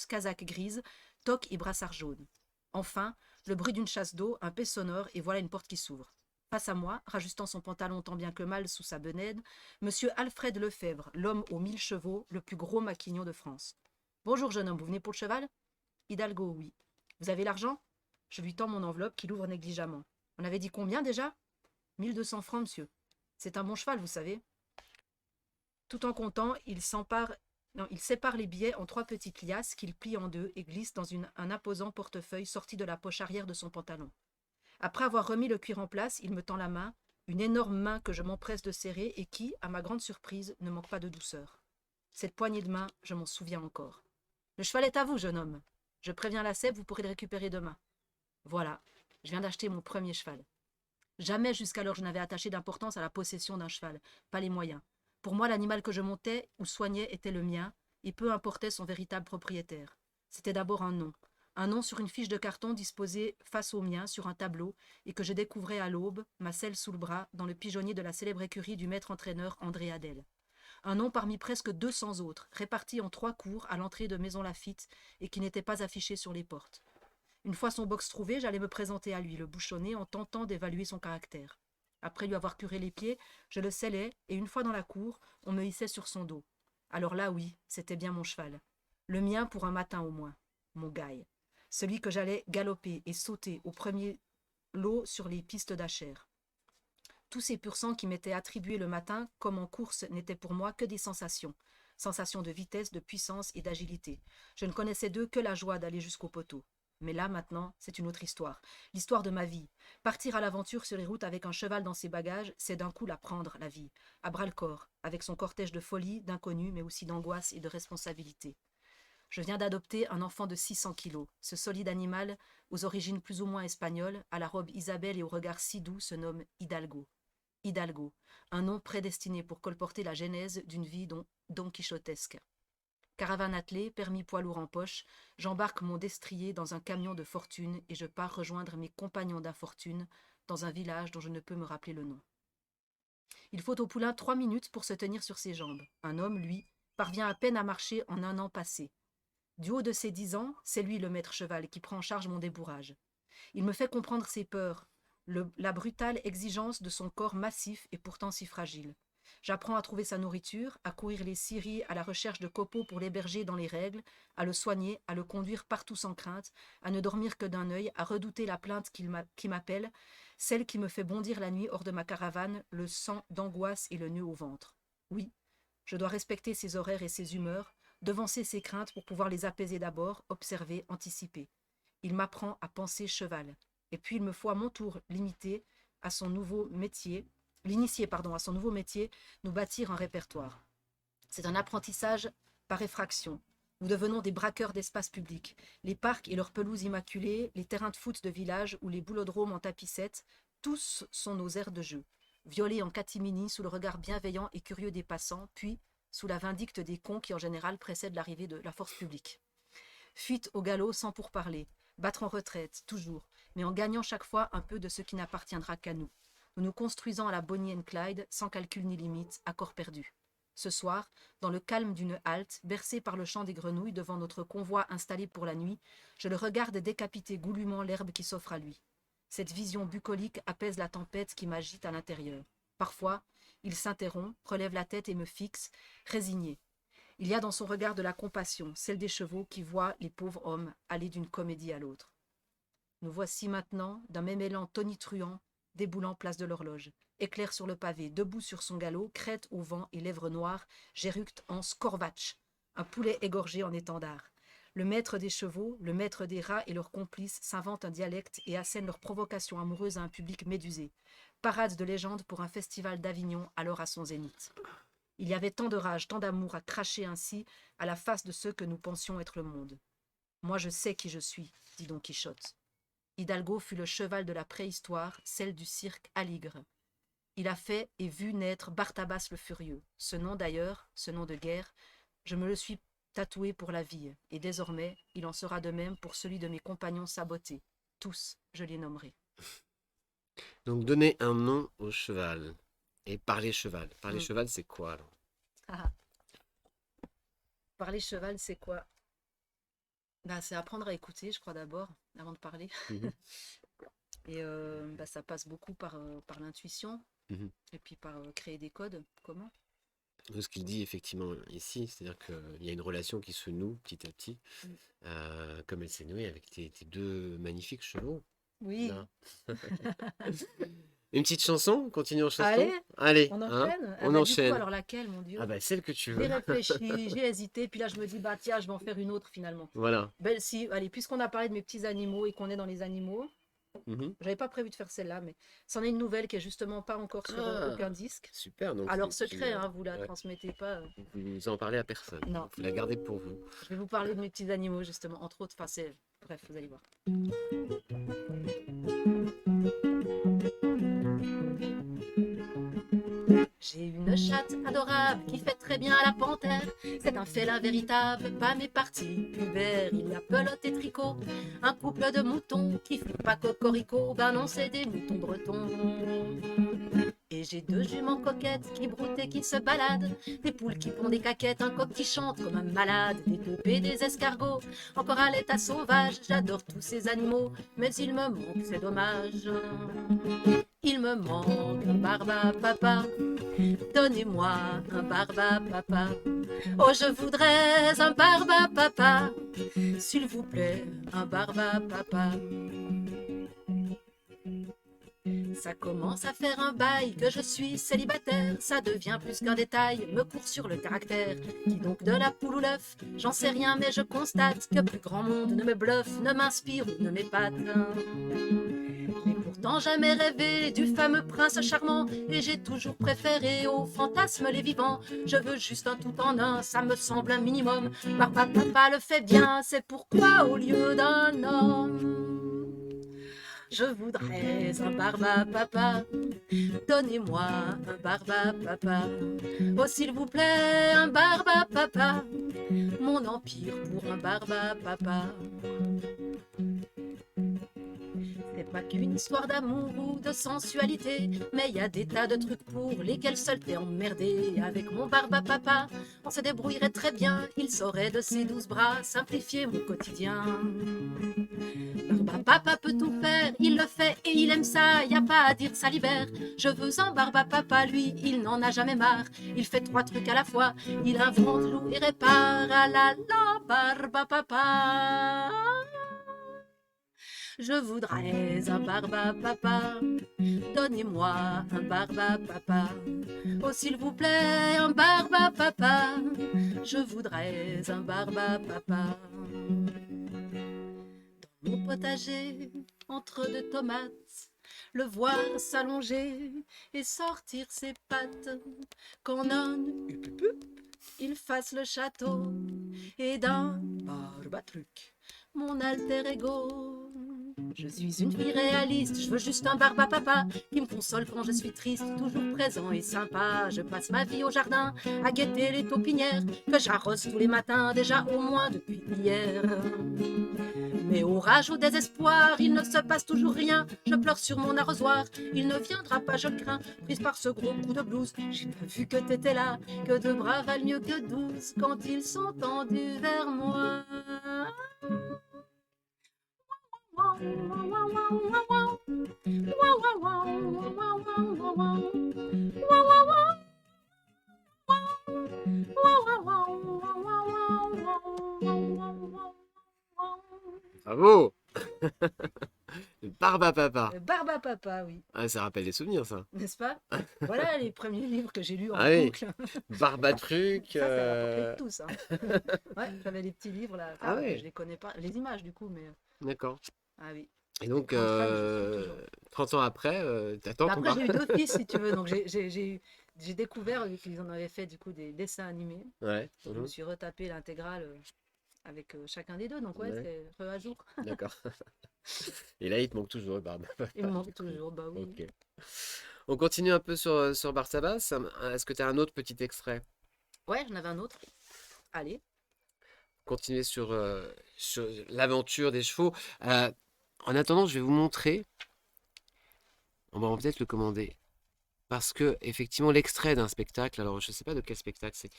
A: casaques grises, toques et brassards jaunes. Enfin, Le bruit d'une chasse d'eau, un paix sonore, et voilà une porte qui s'ouvre. Face à moi, rajustant son pantalon tant bien que mal sous sa bedaine, monsieur Alfred Lefebvre, l'homme aux 1000 chevaux, le plus gros maquignon de France. Bonjour jeune homme, vous venez pour le cheval? Hidalgo, oui. Vous avez l'argent? Je lui tends mon enveloppe qu'il ouvre négligemment. On avait dit combien déjà? 1200 francs, monsieur. C'est un bon cheval, vous savez. Tout en comptant, il sépare les billets en 3 petites liasses qu'il plie en deux et glisse dans un imposant portefeuille sorti de la poche arrière de son pantalon. Après avoir remis le cuir en place, il me tend la main, une énorme main que je m'empresse de serrer et qui, à ma grande surprise, ne manque pas de douceur. Cette poignée de main, je m'en souviens encore. Le cheval est à vous, jeune homme. Je préviens la Sève, vous pourrez le récupérer demain. Voilà, je viens d'acheter mon premier cheval. Jamais jusqu'alors je n'avais attaché d'importance à la possession d'un cheval, pas les moyens. Pour moi, l'animal que je montais ou soignais était le mien, et peu importait son véritable propriétaire. C'était d'abord un nom sur une fiche de carton disposée face au mien sur un tableau, et que je découvrais à l'aube, ma selle sous le bras, dans le pigeonnier de la célèbre écurie du maître entraîneur André Adel. Un nom parmi presque 200 autres, répartis en 3 cours à l'entrée de Maison Lafitte, et qui n'étaient pas affichés sur les portes. Une fois son box trouvé, j'allais me présenter à lui, le bouchonner, en tentant d'évaluer son caractère. Après lui avoir curé les pieds, je le sellais, et une fois dans la cour, on me hissait sur son dos. Alors là, oui, c'était bien mon cheval. Le mien pour un matin au moins. Mon gaille. Celui que j'allais galoper et sauter au premier lot sur les pistes d'Achères. Tous ces pur sang qui m'étaient attribués le matin, comme en course, n'étaient pour moi que des sensations. Sensations de vitesse, de puissance et d'agilité. Je ne connaissais d'eux que la joie d'aller jusqu'au poteau. Mais là, maintenant, c'est une autre histoire. L'histoire de ma vie. Partir à l'aventure sur les routes avec un cheval dans ses bagages, c'est d'un coup la prendre, la vie. À bras-le-corps, avec son cortège de folie, d'inconnu, mais aussi d'angoisse et de responsabilité. Je viens d'adopter un enfant de 600 kilos. Ce solide animal, aux origines plus ou moins espagnoles, à la robe Isabelle et au regard si doux, se nomme Hidalgo. Hidalgo, un nom prédestiné pour colporter la genèse d'une vie don quichotesque. Caravane attelée, permis poids lourd en poche, j'embarque mon destrier dans un camion de fortune et je pars rejoindre mes compagnons d'infortune dans un village dont je ne peux me rappeler le nom. Il faut au poulain 3 minutes pour se tenir sur ses jambes. Un homme, lui, parvient à peine à marcher en un an passé. Du haut de ses 10 ans, c'est lui le maître cheval qui prend en charge mon débourrage. Il me fait comprendre ses peurs, la brutale exigence de son corps massif et pourtant si fragile. J'apprends à trouver sa nourriture, à courir les scieries à la recherche de copeaux pour l'héberger dans les règles, à le soigner, à le conduire partout sans crainte, à ne dormir que d'un œil, à redouter la plainte qui m'appelle, celle qui me fait bondir la nuit hors de ma caravane, le sang d'angoisse et le nœud au ventre. Oui, je dois respecter ses horaires et ses humeurs, devancer ses craintes pour pouvoir les apaiser d'abord, observer, anticiper. Il m'apprend à penser cheval. Et puis il me faut à mon tour l'initier à son nouveau métier, nous bâtir un répertoire. C'est un apprentissage par effraction. Nous devenons des braqueurs d'espace public. Les parcs et leurs pelouses immaculées, les terrains de foot de village ou les boulodromes en tapissette, tous sont nos aires de jeu. Violés en catimini sous le regard bienveillant et curieux des passants, puis sous la vindicte des cons qui en général précèdent l'arrivée de la force publique. Fuite au galop sans pourparler, battre en retraite, toujours, mais en gagnant chaque fois un peu de ce qui n'appartiendra qu'à nous. Nous nous construisons à la Bonnie and Clyde, sans calcul ni limite, à corps perdu. Ce soir, dans le calme d'une halte, bercé par le chant des grenouilles devant notre convoi installé pour la nuit, je le regarde décapiter goulûment l'herbe qui s'offre à lui. Cette vision bucolique apaise la tempête qui m'agite à l'intérieur. Parfois, il s'interrompt, relève la tête et me fixe, résigné. Il y a dans son regard de la compassion, celle des chevaux qui voient les pauvres hommes aller d'une comédie à l'autre. Nous voici maintenant, d'un même élan tonitruant, déboulant place de l'horloge. Éclair sur le pavé, debout sur son galop, crête au vent et lèvres noires, j'éructe en scorvatch, un poulet égorgé en étendard. Le maître des chevaux, le maître des rats et leurs complices s'inventent un dialecte et assènent leur provocation amoureuse à un public médusé. Parade de légende pour un festival d'Avignon alors à son zénith. Il y avait tant de rage, tant d'amour à cracher ainsi à la face de ceux que nous pensions être le monde. Moi je sais qui je suis, dit Don Quichotte. Hidalgo fut le cheval de la préhistoire, celle du cirque Aligre. Il a fait et vu naître Bartabas le Furieux. Ce nom d'ailleurs, ce nom de guerre, je me le suis tatoué pour la vie, et désormais, il en sera de même pour celui de mes compagnons sabotés. Tous, je les nommerai.
B: Donc donner un nom au cheval et parler cheval. Parler
A: Mm.
B: cheval, c'est quoi alors?
A: Ah, parler cheval, c'est quoi? Bah, c'est apprendre à écouter, je crois, d'abord, avant de parler.
B: Mhm,
A: Et bah, ça passe beaucoup par l'intuition
B: mhm.
A: et puis par créer des codes. Comment?
B: Ce qu'il dit effectivement ici, c'est-à-dire qu'il y a une relation qui se noue petit à petit,
A: Mm.
B: comme elle s'est nouée avec tes deux magnifiques chevaux.
A: Oui.
B: Là. Une petite chanson, continue en
A: Allez,
B: chanson. Allez,
A: on
B: hein,
A: enchaîne? Ah
B: on
A: bah du coup,
B: enchaîne.
A: alors laquelle, mon
B: Ah
A: Dieu?
B: bah celle que tu
A: J'ai
B: veux.
A: réfléchi, j'ai hésité, puis là je me dis, bah tiens, je vais en faire une autre finalement.
B: Voilà.
A: Ben si, allez, puisqu'on a parlé de mes petits animaux et qu'on est dans les animaux,
B: Mhm.
A: j'avais pas prévu de faire celle-là, mais c'en est une nouvelle qui est justement pas encore sur
B: Ah,
A: aucun disque.
B: super, donc
A: Alors
B: tu,
A: secret, hein, vous la
B: ouais,
A: transmettez pas.
B: vous en parlez à personne.
A: Non,
B: Vous la gardez pour vous.
A: je vais vous parler de mes petits animaux justement, entre autres. Enfin, c'est bref, vous allez voir. J'ai une chatte adorable qui fait très bien la panthère. C'est un félin véritable, pas mes parties pubères. Il y a pelote et tricot, un couple de moutons qui font pas cocorico. Ben non, c'est des moutons bretons. Et j'ai deux juments coquettes qui broutent et qui se baladent. Des poules qui pondent des caquettes, un coq qui chante comme un malade. Des taupes et des escargots, encore à l'état sauvage. J'adore tous ces animaux, mais il me manque, c'est dommage. Il me manque un barba papa. Donnez-moi un barba papa. Oh, je voudrais un barba papa. S'il vous plaît, un barba papa. Ça commence à faire un bail que je suis célibataire. Ça devient plus qu'un détail, me court sur le caractère. Qui donc de la poule ou l'œuf? J'en sais rien, mais je constate que plus grand monde ne me bluffe, ne m'inspire ou ne m'épate. J'ai pourtant jamais rêvé du fameux prince charmant, et j'ai toujours préféré aux fantasmes les vivants. Je veux juste un tout en un, ça me semble un minimum. Papa, papa le fait bien, c'est pourquoi au lieu d'un homme, je voudrais un barba papa. Donnez-moi un barba papa. Oh s'il vous plaît, un barba papa. Mon empire pour un barba papa. C'est pas qu'une histoire d'amour ou de sensualité, mais y a des tas de trucs pour lesquels seul t'es emmerdé. Avec mon barba papa, on se débrouillerait très bien. Il saurait de ses 12 bras simplifier mon quotidien. Barba papa peut tout faire, il le fait et il aime ça, y a pas à dire ça libère. Je veux un barba papa, lui, il n'en a jamais marre. Il fait 3 trucs à la fois, il invente, loue et répare. Ah la la, barba papa. Je voudrais un barba papa. Donnez-moi un barba papa. Oh s'il vous plaît, un barba papa. Je voudrais un barba papa. Mon potager, entre deux tomates, le voir s'allonger et sortir ses pattes. Qu'on donne, il fasse le château et d'un barbatruc, mon alter ego. Je suis une fille réaliste, je veux juste un barba papa qui me console quand je suis triste, toujours présent et sympa. Je passe ma vie au jardin à guetter les taupinières que j'arrose tous les matins, déjà au moins depuis hier. Mais au rage, au désespoir, il ne se passe toujours rien. Je pleure sur mon arrosoir, il ne viendra pas, je le crains. Prise par ce gros coup de blues, j'ai pas vu que t'étais là, que 2 bras valent mieux que 12 quand ils sont tendus vers moi.
B: Bravo! Le Barba Papa.
A: Barba papa, oui,
B: Ah, ça rappelle des souvenirs, ça.
A: n'est-ce pas? Voilà les premiers livres que j'ai lus en
B: Ah oui,
A: boucle.
B: Barbatruc.
A: Ça la portée de tous, hein. Ouais, j'avais les petits livres là.
B: Ah
A: Enfin, je
B: ouais,
A: les connais pas, les images du coup, mais
B: d'accord.
A: ah oui.
B: Et
A: Les
B: donc,
A: grandes fans, je suis toujours.
B: 30 ans après, t'attends
A: Mais
B: ton
A: après,
B: bar.
A: j'ai eu deux fils, si tu veux, donc j'ai découvert qu'ils en avaient fait du coup des dessins animés.
B: Ouais,
A: Je me suis retapé l'intégrale avec chacun des deux, donc ouais,
B: ouais,
A: c'est re à jour.
B: d'accord. Et là, il te manque toujours le Barba
A: Il me
B: Papa, du
A: manque
B: coup.
A: toujours, bah oui.
B: Ok. On continue un peu sur Barsabbas. Est-ce que tu as un autre petit extrait?
A: Ouais, j'en avais un autre. Allez.
B: Continuer sur l'aventure des chevaux. Euh, En attendant, je vais vous montrer. On va peut-être le commander. Parce que, effectivement, l'extrait d'un spectacle, alors je ne sais pas de quel spectacle c'est.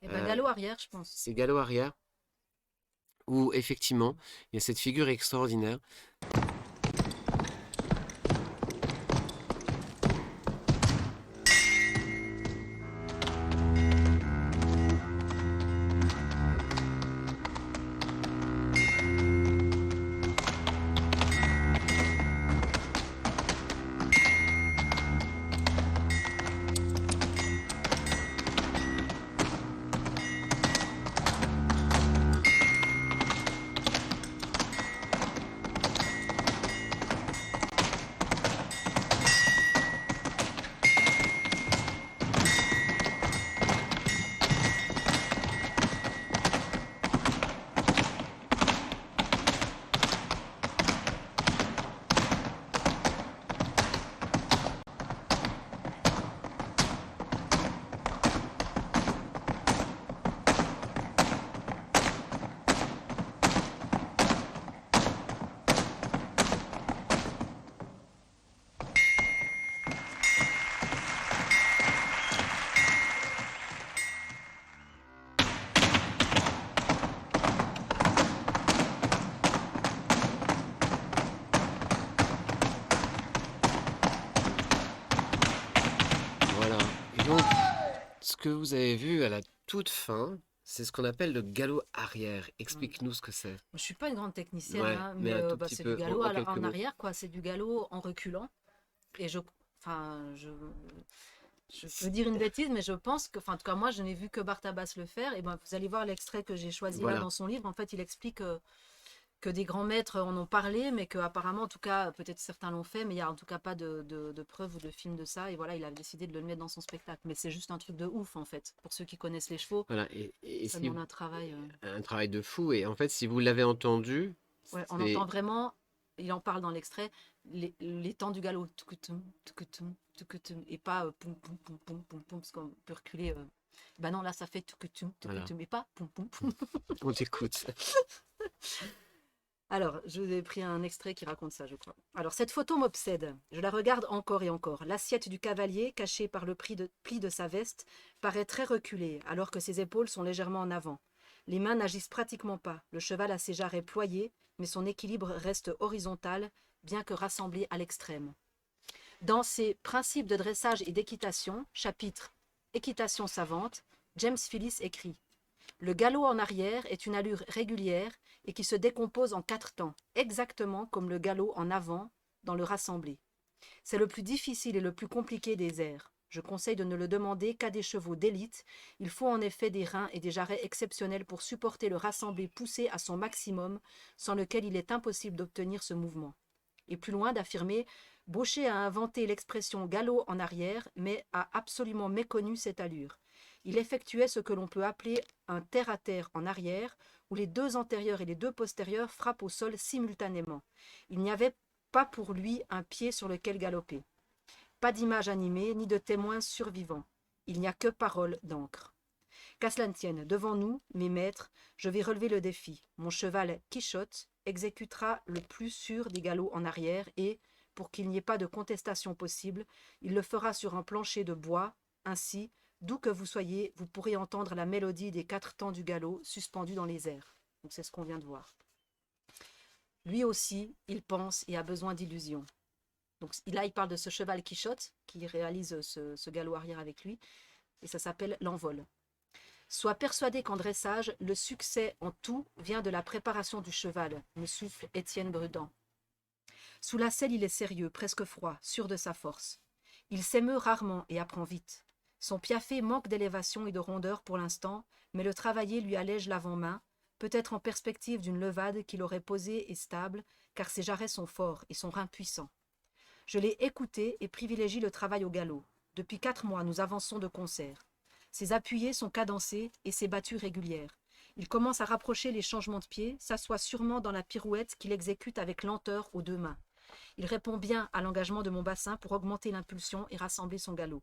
A: Et ben
B: euh,
A: galop arrière, je pense.
B: c'est Gallo Arrière. où effectivement, il y a cette figure extraordinaire. Voilà. Et donc, ce que vous avez vu à la toute fin, c'est ce qu'on appelle le galop arrière.
A: Mm.
B: Explique-nous ce que c'est.
A: Je suis pas une grande technicienne,
B: Ouais,
A: hein,
B: mais
A: mais
B: un tout
A: bah,
B: petit
A: c'est du
B: peu,
A: galop
B: en quelques
A: en
B: mots.
A: arrière, quoi. C'est du galop en reculant. Et enfin, je peux dire une bêtise, mais je pense que, enfin, en tout cas, moi, je n'ai vu que Bartabas le faire. Et ben, vous allez voir l'extrait que j'ai choisi là
B: Voilà.
A: dans son livre. En fait, il explique que des grands maîtres en ont parlé, mais qu'apparemment, en tout cas, peut-être certains l'ont fait, mais il n'y a en tout cas pas de preuves ou de film de ça. Et voilà, il a décidé de le mettre dans son spectacle. Mais c'est juste un truc de ouf, en fait. Pour ceux qui connaissent les chevaux,
B: Voilà. Et
A: ça
B: si,
A: demande un travail.
B: un travail de fou. Et en fait, si vous l'avez entendu,
A: Ouais, on entend
B: c'est
A: vraiment, il en parle dans l'extrait, les temps du galop, tukutum, tukutum, tukutum, et pas poum poum poum poum poum poum, parce qu'on peut reculer. Bah non, là ça fait tukutum,
B: voilà.
A: tukutum, et pas poum poum poum.
B: On t'écoute.
A: Alors, je vous ai pris un extrait qui raconte ça, je crois. Alors, cette photo m'obsède. Je la regarde encore et encore. L'assiette du cavalier, cachée par le pli de sa veste, paraît très reculée, alors que ses épaules sont légèrement en avant. Les mains n'agissent pratiquement pas. Le cheval a ses jarrets ployés, mais son équilibre reste horizontal, bien que rassemblé à l'extrême. Dans ses Principes de dressage et d'équitation, chapitre Équitation savante, James Phillis écrit: le galop en arrière est une allure régulière et qui se décompose en 4 temps, exactement comme le galop en avant dans le rassemblé. C'est le plus difficile et le plus compliqué des airs. Je conseille de ne le demander qu'à des chevaux d'élite. Il faut en effet des reins et des jarrets exceptionnels pour supporter le rassemblé poussé à son maximum, sans lequel il est impossible d'obtenir ce mouvement. Et plus loin d'affirmer: Baucher a inventé l'expression galop en arrière, mais a absolument méconnu cette allure. Il effectuait ce que l'on peut appeler un terre-à-terre en arrière, où les 2 antérieurs et les 2 postérieurs frappent au sol simultanément. Il n'y avait pas pour lui un pied sur lequel galoper. Pas d'image animée, ni de témoins survivants. Il n'y a que parole d'encre. Qu'à cela ne tienne, devant nous, mes maîtres, je vais relever le défi. Mon cheval Quichotte exécutera le plus sûr des galops en arrière et, pour qu'il n'y ait pas de contestation possible, il le fera sur un plancher de bois. Ainsi, d'où que vous soyez, vous pourrez entendre la mélodie des 4 temps du galop suspendus dans les airs. Donc c'est ce qu'on vient de voir. Lui aussi, il pense et a besoin d'illusions. Donc là, il parle de ce cheval Quichotte qui réalise ce galop arrière avec lui, et ça s'appelle l'envol. Sois persuadé qu'en dressage, le succès en tout vient de la préparation du cheval, me souffle Étienne Brudent. Sous la selle, il est sérieux, presque froid, sûr de sa force. Il s'émeut rarement et apprend vite. Son piafé manque d'élévation et de rondeur pour l'instant, mais le travailler lui allège l'avant-main, peut-être en perspective d'une levade qu'il aurait posée et stable, car ses jarrets sont forts et son rein puissant. Je l'ai écouté et privilégie le travail au galop. Depuis 4 mois, nous avançons de concert. Ses appuyés sont cadencés et ses battues régulières. Il commence à rapprocher les changements de pied, s'assoit sûrement dans la pirouette qu'il exécute avec lenteur aux 2 mains. Il répond bien à l'engagement de mon bassin pour augmenter l'impulsion et rassembler son galop.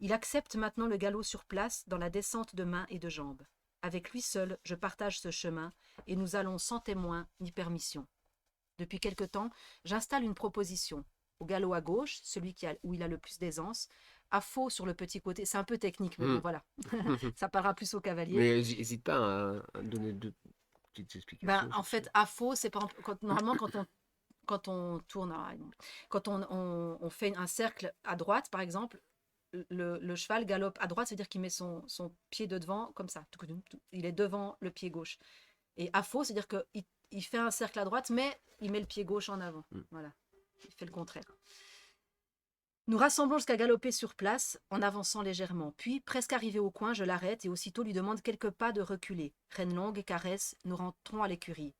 A: Il accepte maintenant le galop sur place dans la descente de mains et de jambes. Avec lui seul, je partage ce chemin et nous allons sans témoin ni permission. Depuis quelque temps, j'installe une proposition. Au galop à gauche, celui où il a le plus d'aisance, à faux sur le petit côté. C'est un peu technique, mais bon,
B: Hmm.
A: voilà. Ça parlera plus au cavalier.
B: Mais n'hésite pas à donner petites
A: Ben,
B: explications
A: en
B: sur ça?
A: fait, à faux, c'est par exemple, normalement quand on tourne, quand on fait un cercle à droite, par exemple, le cheval galope à droite, c'est-à-dire qu'il met son pied de devant comme ça. Il est devant le pied gauche. Et à faux, c'est-à-dire qu'il fait un cercle à droite, mais il met le pied gauche en avant.
B: Mm.
A: Voilà, il fait le contraire. Nous rassemblons jusqu'à galoper sur place, en avançant légèrement. Puis, presque arrivé au coin, je l'arrête et aussitôt lui demande quelques pas de reculer. Reine longue et caresse, nous rentrons à l'écurie.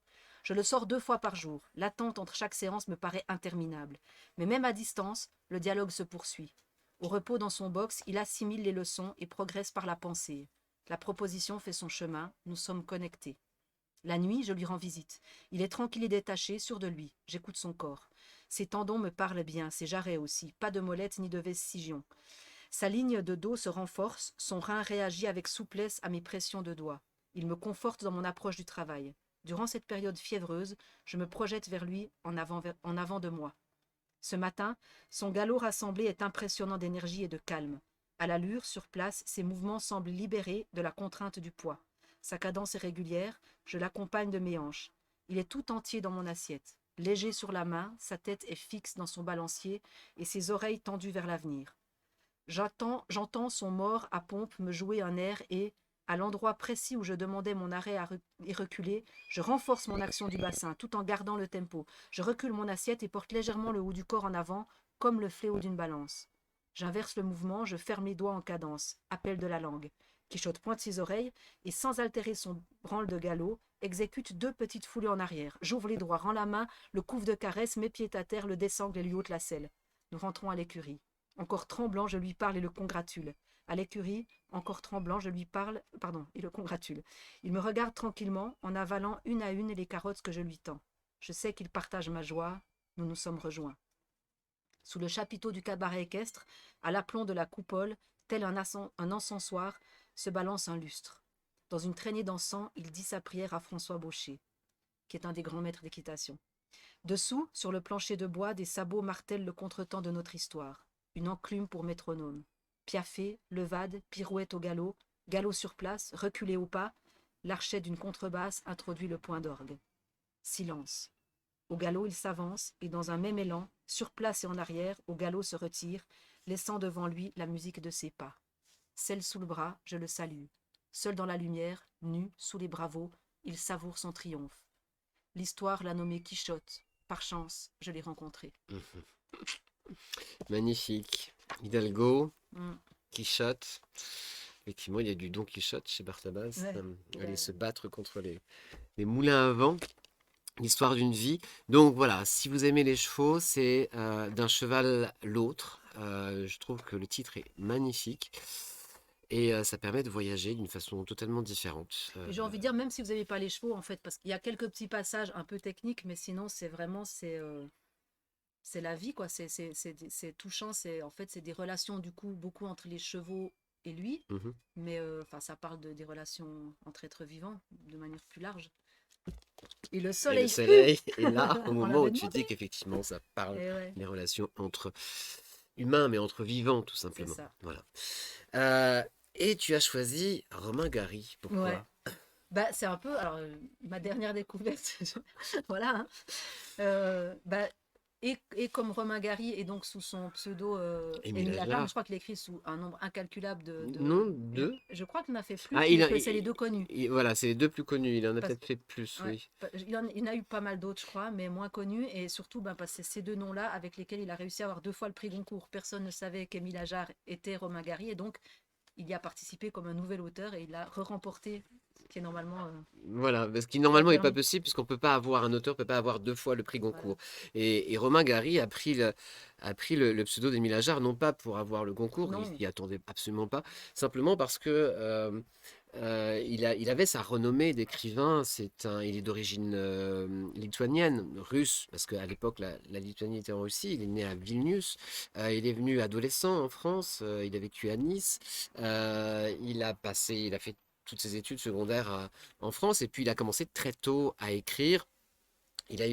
A: Je le sors 2 fois par jour. L'attente entre chaque séance me paraît interminable. Mais même à distance, le dialogue se poursuit. Au repos dans son box, il assimile les leçons et progresse par la pensée. La proposition fait son chemin, nous sommes connectés. La nuit, je lui rends visite. Il est tranquille et détaché, sûr de lui. J'écoute son corps. Ses tendons me parlent bien, ses jarrets aussi, pas de molettes ni de vestigion. Sa ligne de dos se renforce, son rein réagit avec souplesse à mes pressions de doigts. Il me conforte dans mon approche du travail. Durant cette période fiévreuse, je me projette vers lui en avant de moi. Ce matin, son galop rassemblé est impressionnant d'énergie et de calme. À l'allure, sur place, ses mouvements semblent libérés de la contrainte du poids. Sa cadence est régulière, je l'accompagne de mes hanches. Il est tout entier dans mon assiette. Léger sur la main, sa tête est fixe dans son balancier et ses oreilles tendues vers l'avenir. J'entends son mort à pompe me jouer un air et, à l'endroit précis où je demandais mon arrêt et reculer, je renforce mon action du bassin tout en gardant le tempo. Je recule mon assiette et porte légèrement le haut du corps en avant, comme le fléau d'une balance. J'inverse le mouvement, je ferme les doigts en cadence, appel de la langue. Quichotte pointe ses oreilles et, sans altérer son branle de galop, exécute 2 petites foulées en arrière. J'ouvre les doigts, rends la main, le couvre de caresse, mes pieds à terre, le désangle et lui ôte la selle. Nous rentrons à l'écurie. Encore tremblant, je lui parle et le congratule. À l'écurie, encore tremblant, je lui parle, pardon, et le congratule. Il me regarde tranquillement, en avalant une à une les carottes que je lui tends. Je sais qu'il partage ma joie, nous nous sommes rejoints. Sous le chapiteau du cabaret équestre, à l'aplomb de la coupole, tel un encensoir, se balance un lustre. Dans une traînée d'encens, il dit sa prière à François Baucher, qui est un des grands maîtres d'équitation. Dessous, sur le plancher de bois, des sabots martèlent le contretemps de notre histoire. Une enclume pour métronome. Piaffé, levade, pirouette au galop, galop sur place, reculé au pas, l'archet d'une contrebasse introduit le point d'orgue. Silence. Au galop, il s'avance et dans un même élan, sur place et en arrière, au galop se retire, laissant devant lui la musique de ses pas. Celle sous le bras, je le salue. Seul dans la lumière, nu, sous les bravos, il savoure son triomphe. L'histoire l'a nommé Quichotte. Par chance, je l'ai rencontré.
B: Magnifique. Hidalgo,
A: Mm.
B: Quichotte. Effectivement, il y a du Don Quichotte chez Barthabas.
A: Ouais,
B: Aller se battre contre les moulins à vent. L'histoire d'une vie. Donc voilà, si vous aimez les chevaux, c'est d'un cheval l'autre. Je trouve que le titre est magnifique. Et ça permet de voyager d'une façon totalement différente.
A: Et j'ai envie de dire, même si vous n'avez pas les chevaux, en fait, parce qu'il y a quelques petits passages un peu techniques, mais sinon, c'est vraiment, c'est la vie, quoi. C'est touchant. En fait, c'est des relations, du coup, beaucoup entre les chevaux et lui.
B: Mhm.
A: Mais enfin, ça parle des relations entre êtres vivants, de manière plus large. Et le
B: Et le
A: soleil fut
B: soleil est là au
A: On
B: moment où
A: l'avait
B: tu
A: demandé.
B: dis qu'effectivement ça parle
A: Et ouais,
B: des relations entre humains, mais entre vivants tout
A: c'est
B: simplement.
A: ça.
B: Voilà. Euh, et tu as choisi Romain Gary.
A: Ouais.
B: Pourquoi?
A: Bah, c'est un peu, alors, ma dernière découverte, voilà, hein. Bah, et comme Romain Gary, et donc sous son pseudo
B: Émile
A: Émile Ajar, mais je
B: Ajar.
A: crois qu'il écrit sous un nombre incalculable
B: Non, deux.
A: je crois qu'il en a fait
B: Ah,
A: plus, mais que c'est les deux connus.
B: voilà, c'est les deux plus connus. Il en a
A: Parce,
B: peut-être fait plus,
A: ouais,
B: oui.
A: il en a eu pas mal d'autres, je crois, mais moins connus, et surtout bah, parce que c'est ces deux noms-là avec lesquels il a réussi à avoir 2 fois le prix Goncourt. Personne ne savait qu'Émile Ajar était Romain Gary, et donc il y a participé comme un nouvel auteur, et il a re-remporté, ce qui est normalement
B: Voilà, ce qui
A: ce qui a
B: normalement n'est pas
A: permis.
B: possible puisqu'on peut pas avoir un auteur peut pas avoir 2 fois le prix
A: Voilà.
B: Goncourt. Et Romain Gary a pris le pseudo d'Émile Ajar non pas pour avoir le Goncourt, il
A: Non,
B: s'y attendait absolument pas, simplement parce que il avait sa renommée d'écrivain. Il est d'origine lituanienne, russe, parce qu'à l'époque la Lituanie était en Russie. Il est né à Vilnius. Il est venu adolescent en France. Il a vécu à Nice. Il a fait toutes ses études secondaires en France et puis il a commencé très tôt à écrire. Il a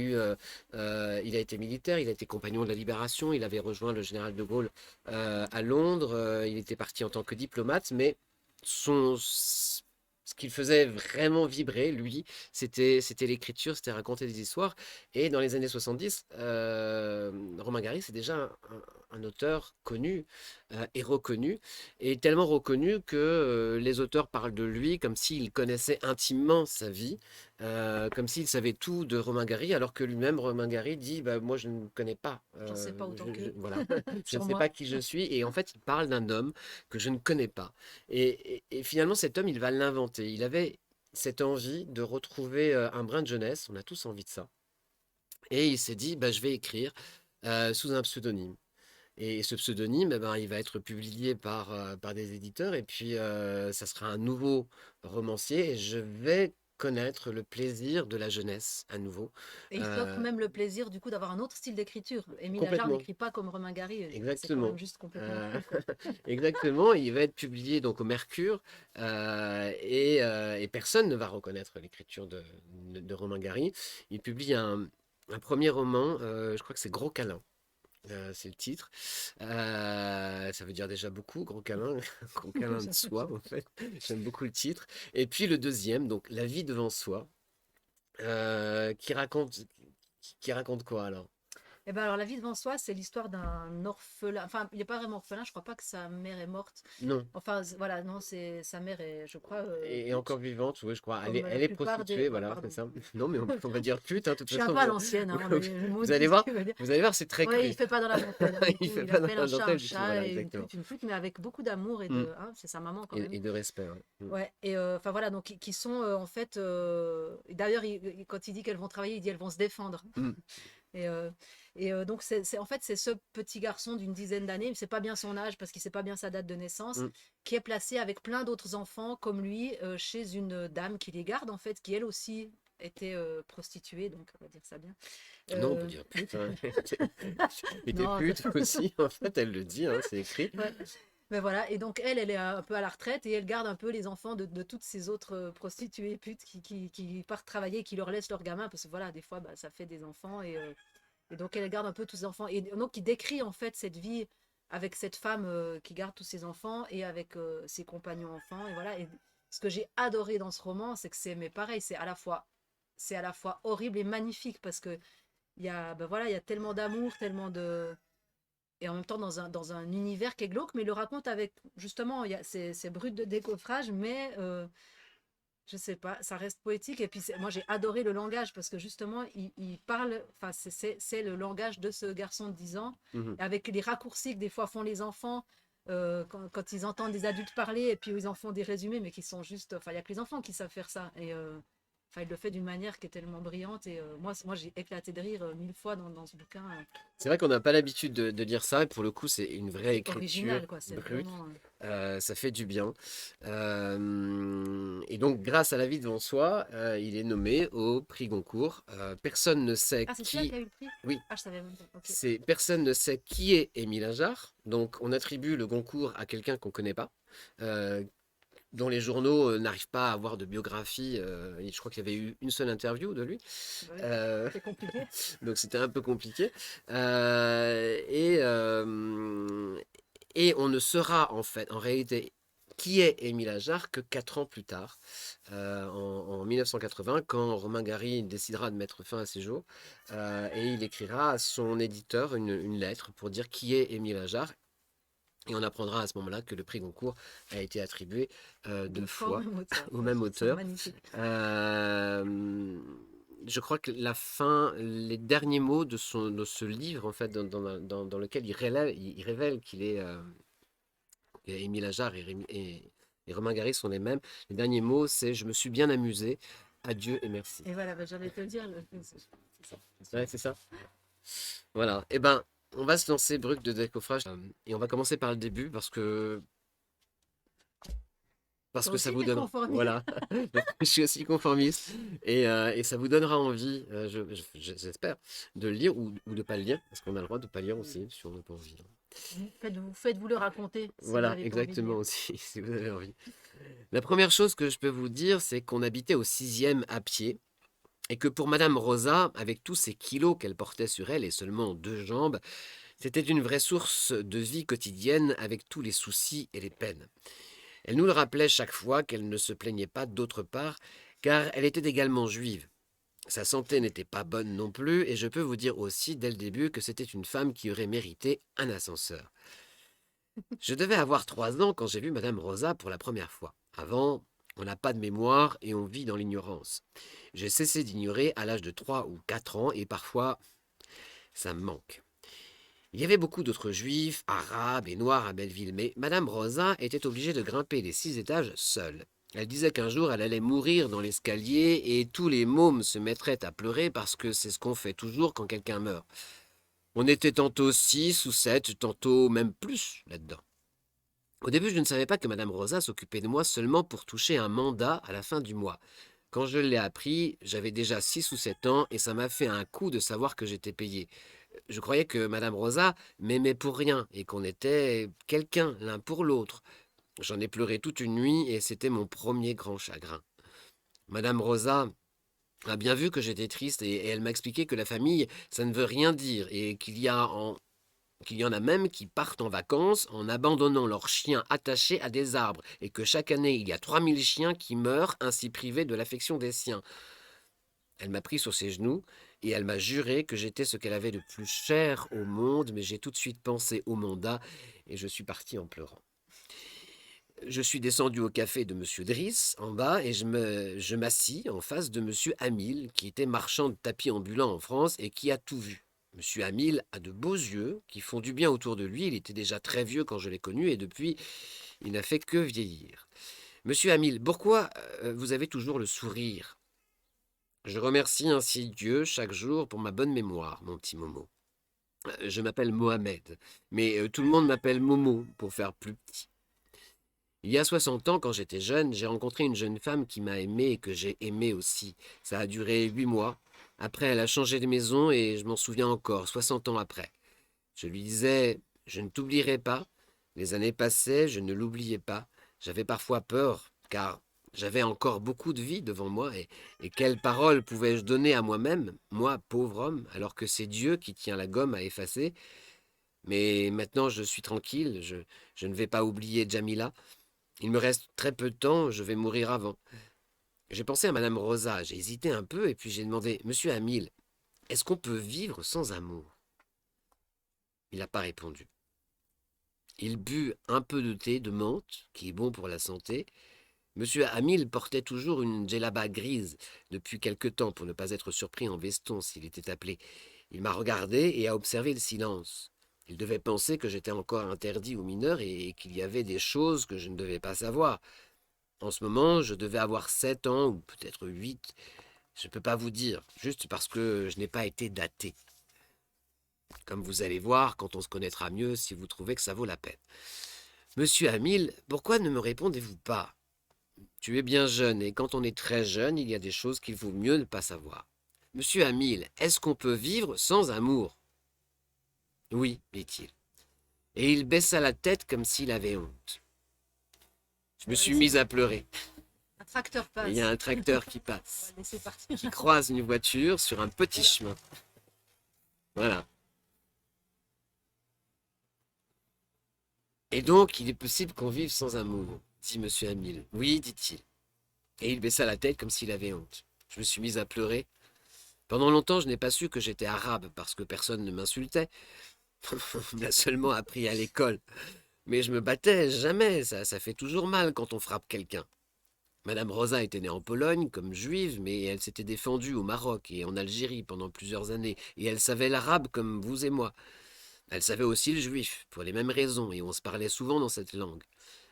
B: été militaire, il a été compagnon de la Libération, il avait rejoint le général de Gaulle à Londres, il était parti en tant que diplomate, mais son, ce qui le faisait vraiment vibrer, lui, c'était l'écriture, c'était raconter des histoires. Et dans les années 70, Romain Gary, c'est déjà un auteur connu et reconnu, et tellement reconnu que les auteurs parlent de lui comme s'ils connaissaient intimement sa vie, comme s'il savait tout de Romain Gary, alors que lui-même, Romain Gary, dit bah, moi, je ne connais pas.
A: J'en sais pas autant qu'eux
B: Voilà, je ne
A: sur
B: sais
A: moi.
B: pas qui je suis. Et en fait, il parle d'un homme que je ne connais pas. Et finalement, cet homme, il va l'inventer. Il avait cette envie de retrouver un brin de jeunesse. On a tous envie de ça. Et il s'est dit bah, je vais écrire sous un pseudonyme. Et ce pseudonyme, eh ben, il va être publié par des éditeurs, et puis ça sera un nouveau romancier, et je vais connaître le plaisir de la jeunesse à nouveau.
A: Et il s'offre
B: Euh,
A: même le plaisir du coup d'avoir un autre style d'écriture. Émile Ajar
B: Complètement,
A: n'écrit pas comme Romain Gary, c'est quand même
B: exactement.
A: juste complètement
B: Euh,
A: fou, quoi.
B: exactement, il va être publié donc au Mercure, et personne ne va reconnaître l'écriture de Romain Gary. Il publie un premier roman, je crois que c'est Gros Câlin. C'est le titre. Ça veut dire déjà beaucoup, gros câlin, gros câlin de soi en fait. J'aime beaucoup le titre. Et puis le deuxième, donc La vie devant soi, qui raconte, qui raconte quoi alors?
A: Et ben alors La vie devant soi, c'est l'histoire d'un orphelin. Enfin, il n'est pas vraiment orphelin, je crois pas que sa mère est morte.
B: Non,
A: Enfin, voilà, non, c'est sa mère est, je crois,
B: et encore vivante, oui, je crois.
A: comme la
B: Elle est
A: plupart des.
B: prostituée,
A: Ouais,
B: voilà, c'est
A: pardon.
B: ça. Non, mais on va dire pute, hein, de toute
A: Je suis un
B: façon,
A: peu à l'ancienne, hein, on a le mot
B: vous
A: dit
B: allez
A: ce
B: voir,
A: qu'il veut dire.
B: c'est très
A: Ouais, il
B: cru.
A: fait pas dans la dentelle, hein, du
B: Il
A: coup,
B: fait
A: il
B: pas dans
A: appelle
B: la
A: un
B: dentelle du tout, voilà,
A: chat et
B: exactement.
A: une pute, mais avec beaucoup d'amour et
B: Mm.
A: de, hein, c'est sa maman quand même.
B: Et de respect, ouais. Mm.
A: Ouais, et enfin voilà, donc qui sont en fait. Et d'ailleurs, quand il dit qu'elles vont travailler, il dit elles vont se défendre.
B: Mm.
A: Et, donc, en fait, c'est ce petit garçon d'une dizaine d'années, il ne sait pas bien son âge parce qu'il ne sait pas bien sa date de naissance,
B: Mm.
A: qui est placé avec plein d'autres enfants comme lui chez une dame qui les garde, en fait, qui elle aussi était prostituée, donc on va dire ça bien.
B: Non, on peut
A: Euh,
B: dire pute, hein. Et t'es
A: non,
B: pute aussi, en fait, elle le dit, hein, c'est écrit.
A: ouais. Mais voilà, et donc elle est un peu à la retraite et elle garde un peu les enfants de toutes ces autres prostituées putes qui partent travailler, qui leur laissent leurs gamins, parce que voilà, des fois, bah, ça fait des enfants, et donc elle garde un peu tous ces enfants. Et donc il décrit en fait cette vie avec cette femme qui garde tous ses enfants et avec ses compagnons enfants. Et voilà. Et ce que j'ai adoré dans ce roman, c'est que mais pareil, c'est à la fois horrible et magnifique parce que il y a, ben voilà, il y a tellement d'amour, tellement de et en même temps dans un univers qui est glauque, mais il le raconte avec justement, c'est brut de décoffrage, mais je sais pas, ça reste poétique. Et puis moi j'ai adoré le langage parce que justement il parle, enfin c'est le langage de ce garçon de 10 ans,
B: Mhm.
A: avec les raccourcis que des fois font les enfants quand ils entendent des adultes parler et puis ils en font des résumés, mais qui sont juste, enfin il y a que les enfants qui savent faire ça. Et enfin il le fait d'une manière qui est tellement brillante. Et moi j'ai éclaté de rire 1000 fois dans ce bouquin.
B: C'est vrai qu'on n'a pas l'habitude de lire ça, et pour le coup, c'est une vraie
A: C'est
B: écriture
A: original quoi, c'est
B: brute.
A: vraiment.
B: Ça fait du bien. Et donc, grâce à La vie devant soi, il est nommé au prix Goncourt. Personne ne sait
A: Ah, c'est celui-là qui
B: qui.
A: a eu le prix?
B: Oui,
A: Ah, je savais même pas. Ok.
B: personne ne sait qui est Émile Ajar. Donc, on attribue le Goncourt à quelqu'un qu'on ne connaît pas, euh, dont les journaux n'arrivent pas à avoir de biographie. Et je crois qu'il y avait eu une seule interview de lui.
A: Ouais,
B: Euh,
A: c'est compliqué.
B: donc c'était un peu compliqué. Et on ne saura en fait, en réalité, qui est Émile Ajar que 4 ans plus tard, en 1980, quand Romain Gary décidera de mettre fin à ses jours. Et il écrira à son éditeur une lettre pour dire qui est Émile Ajar. Et on apprendra à ce moment-là que le prix Goncourt a été attribué 2 fois
A: Au même auteur.
B: au même
A: Ils sont
B: auteur.
A: magnifiques.
B: Euh, je crois que la fin, les derniers mots de ce livre, en fait, dans lequel il révèle qu'il est Émile Ajar et Romain Gary sont les mêmes. Les derniers mots, c'est je me suis bien amusé. Adieu et merci.
A: Et voilà, bah, j'allais te le dire. C'est ça.
B: Ouais, c'est ça. Voilà. Eh ben, on va se lancer, Brut, de décoffrage. Et on va commencer par le début parce
A: Toi
B: que ça
A: aussi,
B: vous
A: t'es
B: donne.
A: conformiste.
B: Voilà. Je suis aussi conformiste. Et ça vous donnera envie, j'espère, de le lire ou de ne pas le lire. Parce qu'on a le droit de ne pas lire aussi, si on n'a pas envie, hein.
A: Faites-vous le raconter si vous
B: Voilà,
A: n'avez pas envie de
B: exactement
A: lire.
B: aussi, si vous avez envie. La première chose que je peux vous dire, c'est qu'on habitait au 6e à pied. Et que pour Madame Rosa, avec tous ces kilos qu'elle portait sur elle et seulement 2 jambes, c'était une vraie source de vie quotidienne avec tous les soucis et les peines. Elle nous le rappelait chaque fois qu'elle ne se plaignait pas d'autre part, car elle était également juive. Sa santé n'était pas bonne non plus, et je peux vous dire aussi dès le début que c'était une femme qui aurait mérité un ascenseur. Je devais avoir 3 ans quand j'ai vu Madame Rosa pour la première fois. Avant, on n'a pas de mémoire et on vit dans l'ignorance. J'ai cessé d'ignorer à l'âge de 3 ou 4 ans et parfois ça me manque. Il y avait beaucoup d'autres juifs, arabes et noirs à Belleville, mais Madame Rosa était obligée de grimper les 6 étages seule. Elle disait qu'un jour elle allait mourir dans l'escalier et tous les mômes se mettraient à pleurer parce que c'est ce qu'on fait toujours quand quelqu'un meurt. On était tantôt 6 ou 7, tantôt même plus là-dedans. Au début, je ne savais pas que Madame Rosa s'occupait de moi seulement pour toucher un mandat à la fin du mois. Quand je l'ai appris, j'avais déjà 6 ou 7 ans et ça m'a fait un coup de savoir que j'étais payé. Je croyais que Madame Rosa m'aimait pour rien et qu'on était quelqu'un l'un pour l'autre. J'en ai pleuré toute une nuit et c'était mon premier grand chagrin. Madame Rosa a bien vu que j'étais triste et elle m'a expliqué que la famille, ça ne veut rien dire et qu'il y en a même qui partent en vacances en abandonnant leurs chiens attachés à des arbres, et que chaque année il y a 3000 chiens qui meurent ainsi privés de l'affection des siens. Elle m'a pris sur ses genoux, et elle m'a juré que j'étais ce qu'elle avait de plus cher au monde, mais j'ai tout de suite pensé au mandat, et je suis parti en pleurant. Je suis descendu au café de Monsieur Driss, en bas, et je m'assis en face de Monsieur Hamil, qui était marchand de tapis ambulants en France et qui a tout vu. Monsieur Hamil a de beaux yeux qui font du bien autour de lui. Il était déjà très vieux quand je l'ai connu et depuis, il n'a fait que vieillir. Monsieur Hamil, pourquoi vous avez toujours le sourire? Je remercie ainsi Dieu chaque jour pour ma bonne mémoire, mon petit Momo. Je m'appelle Mohamed, mais tout le monde m'appelle Momo pour faire plus petit. Il y a 60 ans, quand j'étais jeune, j'ai rencontré une jeune femme qui m'a aimé et que j'ai aimé aussi. Ça a duré 8 mois. Après, elle a changé de maison et je m'en souviens encore, 60 ans après. Je lui disais, je ne t'oublierai pas. Les années passaient, je ne l'oubliais pas. J'avais parfois peur, car j'avais encore beaucoup de vie devant moi, et quelles paroles pouvais-je donner à moi-même, moi, pauvre homme, alors que c'est Dieu qui tient la gomme à effacer. Mais maintenant, je suis tranquille, je ne vais pas oublier Jamila. Il me reste très peu de temps, je vais mourir avant. J'ai pensé à Madame Rosa, j'ai hésité un peu, et puis j'ai demandé, Monsieur Hamil, est-ce qu'on peut vivre sans amour? Il n'a pas répondu. Il but un peu de thé de menthe, qui est bon pour la santé. Monsieur Hamil portait toujours une djellaba grise depuis quelque temps pour ne pas être surpris en veston s'il était appelé. Il m'a regardé et a observé le silence. Il devait penser que j'étais encore interdit aux mineurs et qu'il y avait des choses que je ne devais pas savoir. En ce moment, je devais avoir 7 ans ou peut-être 8. Je ne peux pas vous dire, juste parce que je n'ai pas été daté. Comme vous allez voir quand on se connaîtra mieux si vous trouvez que ça vaut la peine. Monsieur Hamil, pourquoi ne me répondez-vous pas? Tu es bien jeune et quand on est très jeune, il y a des choses qu'il vaut mieux ne pas savoir. Monsieur Hamil, est-ce qu'on peut vivre sans amour? Oui, dit-il. Et il baissa la tête comme s'il avait honte. Je me suis mise à pleurer.
A: Un tracteur
B: Et il
A: passe.
B: y a un tracteur qui
A: On
B: passe,
A: va laisser partir.
B: qui croise une voiture sur un petit
A: Voilà.
B: chemin. Voilà. Et donc, il est possible qu'on vive sans amour, dit Monsieur Hamil. Oui, dit-il. Et il baissa la tête comme s'il avait honte. Je me suis mise à pleurer. Pendant longtemps, je n'ai pas su que j'étais arabe parce que personne ne m'insultait. On me l'a seulement appris à l'école. Mais je me battais jamais, ça fait toujours mal quand on frappe quelqu'un. Madame Rosa était née en Pologne comme juive, mais elle s'était défendue au Maroc et en Algérie pendant plusieurs années, et elle savait l'arabe comme vous et moi. Elle savait aussi le juif, pour les mêmes raisons, et on se parlait souvent dans cette langue.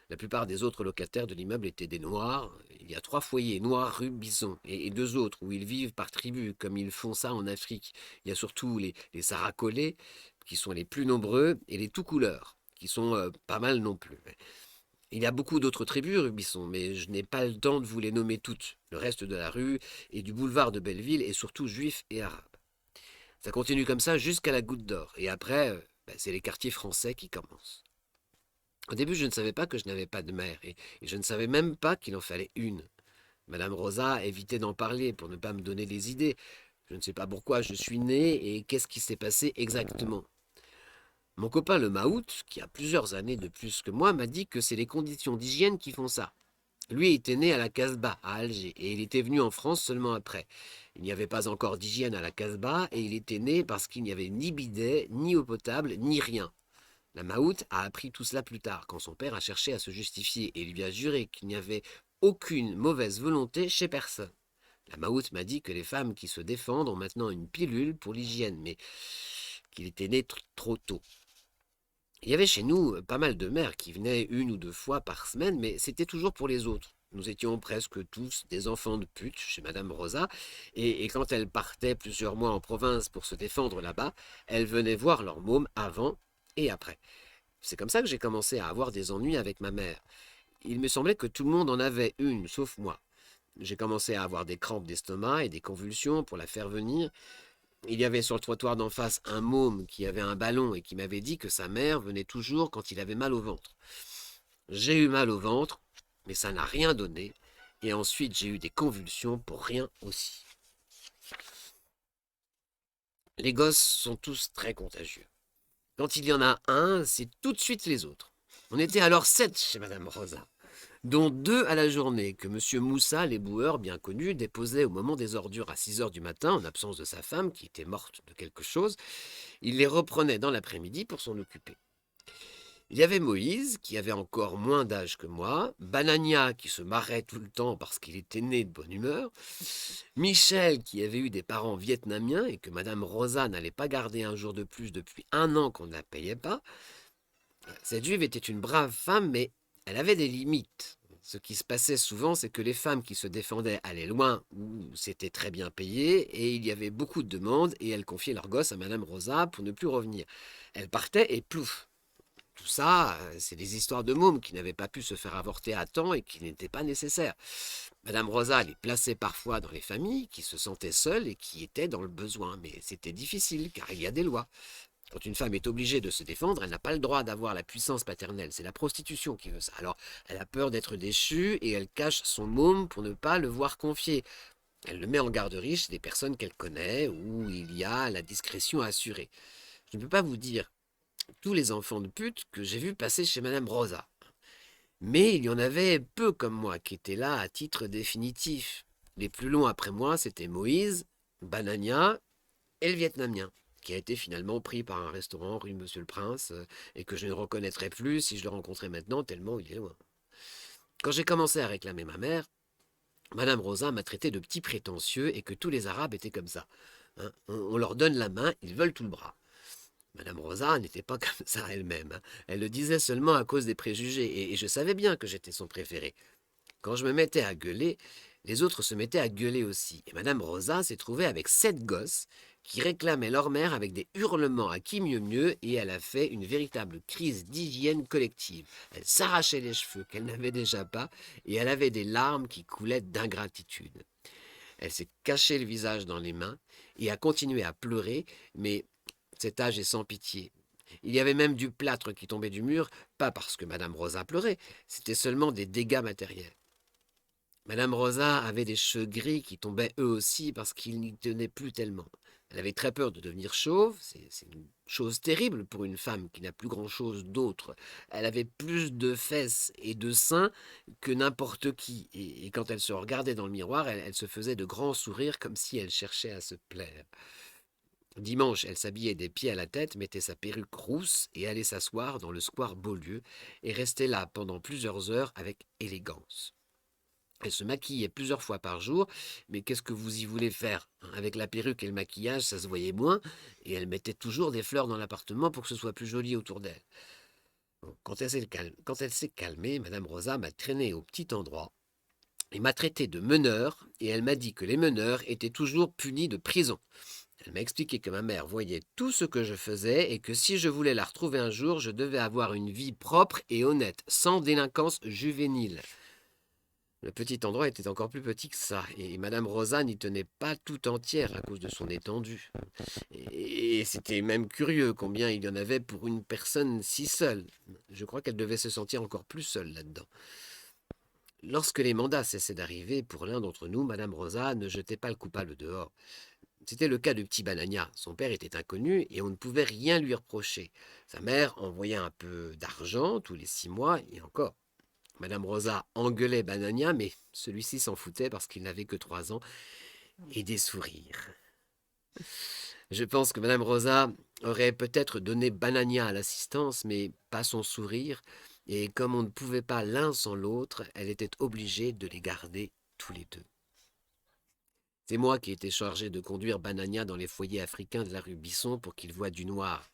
B: La plupart des autres locataires de l'immeuble étaient des Noirs. Il y a 3 foyers, Noirs rue Bison, et 2 autres où ils vivent par tribus, comme ils font ça en Afrique. Il y a surtout les Saracolais, qui sont les plus nombreux, et les tout-couleurs, qui sont pas mal non plus. Il y a beaucoup d'autres tribus rue Bison, mais je n'ai pas le temps de vous les nommer toutes. Le reste de la rue et du boulevard de Belleville est surtout juif et arabe. Ça continue comme ça jusqu'à la Goutte d'Or, et après, c'est les quartiers français qui commencent. Au début, je ne savais pas que je n'avais pas de mère, et je ne savais même pas qu'il en fallait une. Madame Rosa évitait d'en parler pour ne pas me donner des idées. Je ne sais pas pourquoi je suis né et qu'est-ce qui s'est passé exactement. Mon copain le Maout, qui a plusieurs années de plus que moi, m'a dit que c'est les conditions d'hygiène qui font ça. Lui était né à la Casbah, à Alger, et il était venu en France seulement après. Il n'y avait pas encore d'hygiène à la Casbah, et il était né parce qu'il n'y avait ni bidet, ni eau potable, ni rien. La Mahout a appris tout cela plus tard, quand son père a cherché à se justifier et lui a juré qu'il n'y avait aucune mauvaise volonté chez personne. La Mahout m'a dit que les femmes qui se défendent ont maintenant une pilule pour l'hygiène, mais qu'il était né trop tôt. Il y avait chez nous pas mal de mères qui venaient 1 ou 2 fois par semaine, mais c'était toujours pour les autres. Nous étions presque tous des enfants de pute chez Madame Rosa, et quand elles partaient plusieurs mois en province pour se défendre là-bas, elles venaient voir leur môme avant et après. C'est comme ça que j'ai commencé à avoir des ennuis avec ma mère. Il me semblait que tout le monde en avait une, sauf moi. J'ai commencé à avoir des crampes d'estomac et des convulsions pour la faire venir. Il y avait sur le trottoir d'en face un môme qui avait un ballon et qui m'avait dit que sa mère venait toujours quand il avait mal au ventre. J'ai eu mal au ventre, mais ça n'a rien donné. Et ensuite, j'ai eu des convulsions pour rien aussi. Les gosses sont tous très contagieux. Quand il y en a un, c'est tout de suite les autres. On était alors 7 chez Madame Rosa, dont 2 à la journée, que Monsieur Moussa, l'éboueur bien connu, déposait au moment des ordures à 6 heures du matin, en absence de sa femme, qui était morte de quelque chose. Il les reprenait dans l'après-midi pour s'en occuper. Il y avait Moïse, qui avait encore moins d'âge que moi, Banania, qui se marrait tout le temps parce qu'il était né de bonne humeur, Michel, qui avait eu des parents vietnamiens et que Madame Rosa n'allait pas garder un jour de plus depuis 1 an qu'on ne la payait pas. Cette juive était une brave femme, mais elle avait des limites. Ce qui se passait souvent, c'est que les femmes qui se défendaient allaient loin où c'était très bien payé et il y avait beaucoup de demandes et elles confiaient leurs gosses à Madame Rosa pour ne plus revenir. Elles partaient et plouf. Tout ça, c'est des histoires de mômes qui n'avaient pas pu se faire avorter à temps et qui n'étaient pas nécessaires. Madame Rosa les plaçait parfois dans les familles qui se sentaient seules et qui étaient dans le besoin, mais c'était difficile car il y a des lois. Quand une femme est obligée de se défendre, elle n'a pas le droit d'avoir la puissance paternelle. C'est la prostitution qui veut ça. Alors, elle a peur d'être déchue et elle cache son môme pour ne pas le voir confier. Elle le met en garderie chez des personnes qu'elle connaît où il y a la discrétion assurée. Je ne peux pas vous dire tous les enfants de pute que j'ai vus passer chez Madame Rosa. Mais il y en avait peu comme moi qui étaient là à titre définitif. Les plus longs après moi, c'était Moïse, Banania et le Vietnamien, qui a été finalement pris par un restaurant rue Monsieur le Prince, et que je ne reconnaîtrais plus si je le rencontrais maintenant, tellement il est loin. Quand j'ai commencé à réclamer ma mère, Madame Rosa m'a traité de petit prétentieux et que tous les Arabes étaient comme ça. Hein. On leur donne la main, ils veulent tout le bras. Madame Rosa n'était pas comme ça elle-même. Hein. Elle le disait seulement à cause des préjugés, et je savais bien que j'étais son préféré. Quand je me mettais à gueuler, les autres se mettaient à gueuler aussi. Et Madame Rosa s'est trouvée avec 7 gosses qui réclamaient leur mère avec des hurlements à qui mieux mieux, et elle a fait une véritable crise d'hygiène collective. Elle s'arrachait les cheveux qu'elle n'avait déjà pas, et elle avait des larmes qui coulaient d'ingratitude. Elle s'est caché le visage dans les mains et a continué à pleurer, mais cet âge est sans pitié. Il y avait même du plâtre qui tombait du mur, pas parce que Madame Rosa pleurait, c'était seulement des dégâts matériels. Madame Rosa avait des cheveux gris qui tombaient eux aussi parce qu'ils n'y tenaient plus tellement. Elle avait très peur de devenir chauve, c'est une chose terrible pour une femme qui n'a plus grand-chose d'autre. Elle avait plus de fesses et de seins que n'importe qui, et quand elle se regardait dans le miroir, elle se faisait de grands sourires comme si elle cherchait à se plaire. Dimanche, elle s'habillait des pieds à la tête, mettait sa perruque rousse et allait s'asseoir dans le square Beaulieu et restait là pendant plusieurs heures avec élégance. Elle se maquillait plusieurs fois par jour, mais qu'est-ce que vous y voulez faire? Avec la perruque et le maquillage, ça se voyait moins, et elle mettait toujours des fleurs dans l'appartement pour que ce soit plus joli autour d'elle. Bon, quand elle s'est calmée, Madame Rosa m'a traîné au petit endroit et m'a traité de meneur, et elle m'a dit que les meneurs étaient toujours punis de prison. Elle m'a expliqué que ma mère voyait tout ce que je faisais et que si je voulais la retrouver un jour, je devais avoir une vie propre et honnête, sans délinquance juvénile. Le petit endroit était encore plus petit que ça, et Madame Rosa n'y tenait pas tout entière à cause de son étendue. Et c'était même curieux combien il y en avait pour une personne si seule. Je crois qu'elle devait se sentir encore plus seule là-dedans. Lorsque les mandats cessaient d'arriver pour l'un d'entre nous, Madame Rosa ne jetait pas le coupable dehors. C'était le cas de petit Banania. Son père était inconnu et on ne pouvait rien lui reprocher. Sa mère envoyait un peu d'argent tous les 6 mois et encore. Madame Rosa engueulait Banania, mais celui-ci s'en foutait parce qu'il n'avait que 3 ans et des sourires. Je pense que Madame Rosa aurait peut-être donné Banania à l'assistance, mais pas son sourire, et comme on ne pouvait pas l'un sans l'autre, elle était obligée de les garder tous les deux. C'est moi qui étais chargé de conduire Banania dans les foyers africains de la rue Bisson pour qu'il voie du noir.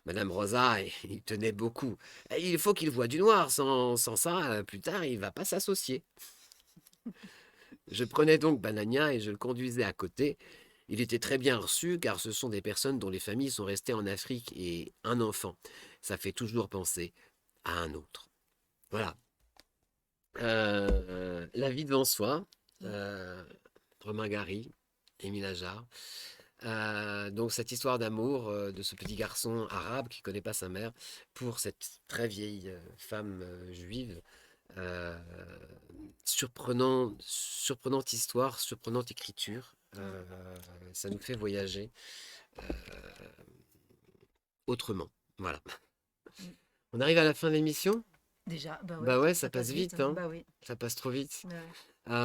B: Madame Rosa, il tenait beaucoup. Il faut qu'il voie du noir, sans ça, plus tard, il ne va pas s'associer. Je prenais donc Banania et je le conduisais à côté. Il était très bien reçu car ce sont des personnes dont les familles sont restées en Afrique et un enfant, ça fait toujours penser à un autre. Voilà. La vie devant soi, euh, Romain Gary, Émile Ajar. Donc cette histoire d'amour de ce petit garçon arabe qui ne connaît pas sa mère pour cette très vieille femme juive. Euh, surprenante histoire, surprenante écriture. Ça nous fait voyager euh, autrement. Voilà.
A: Mm.
B: On arrive à la fin de l'émission.
A: Déjà, bah ouais,
B: Bah ouais, ça
A: ça
B: passe
A: passe vite.
B: vite, hein.
A: Bah oui.
B: Ça passe trop vite.
A: Ouais.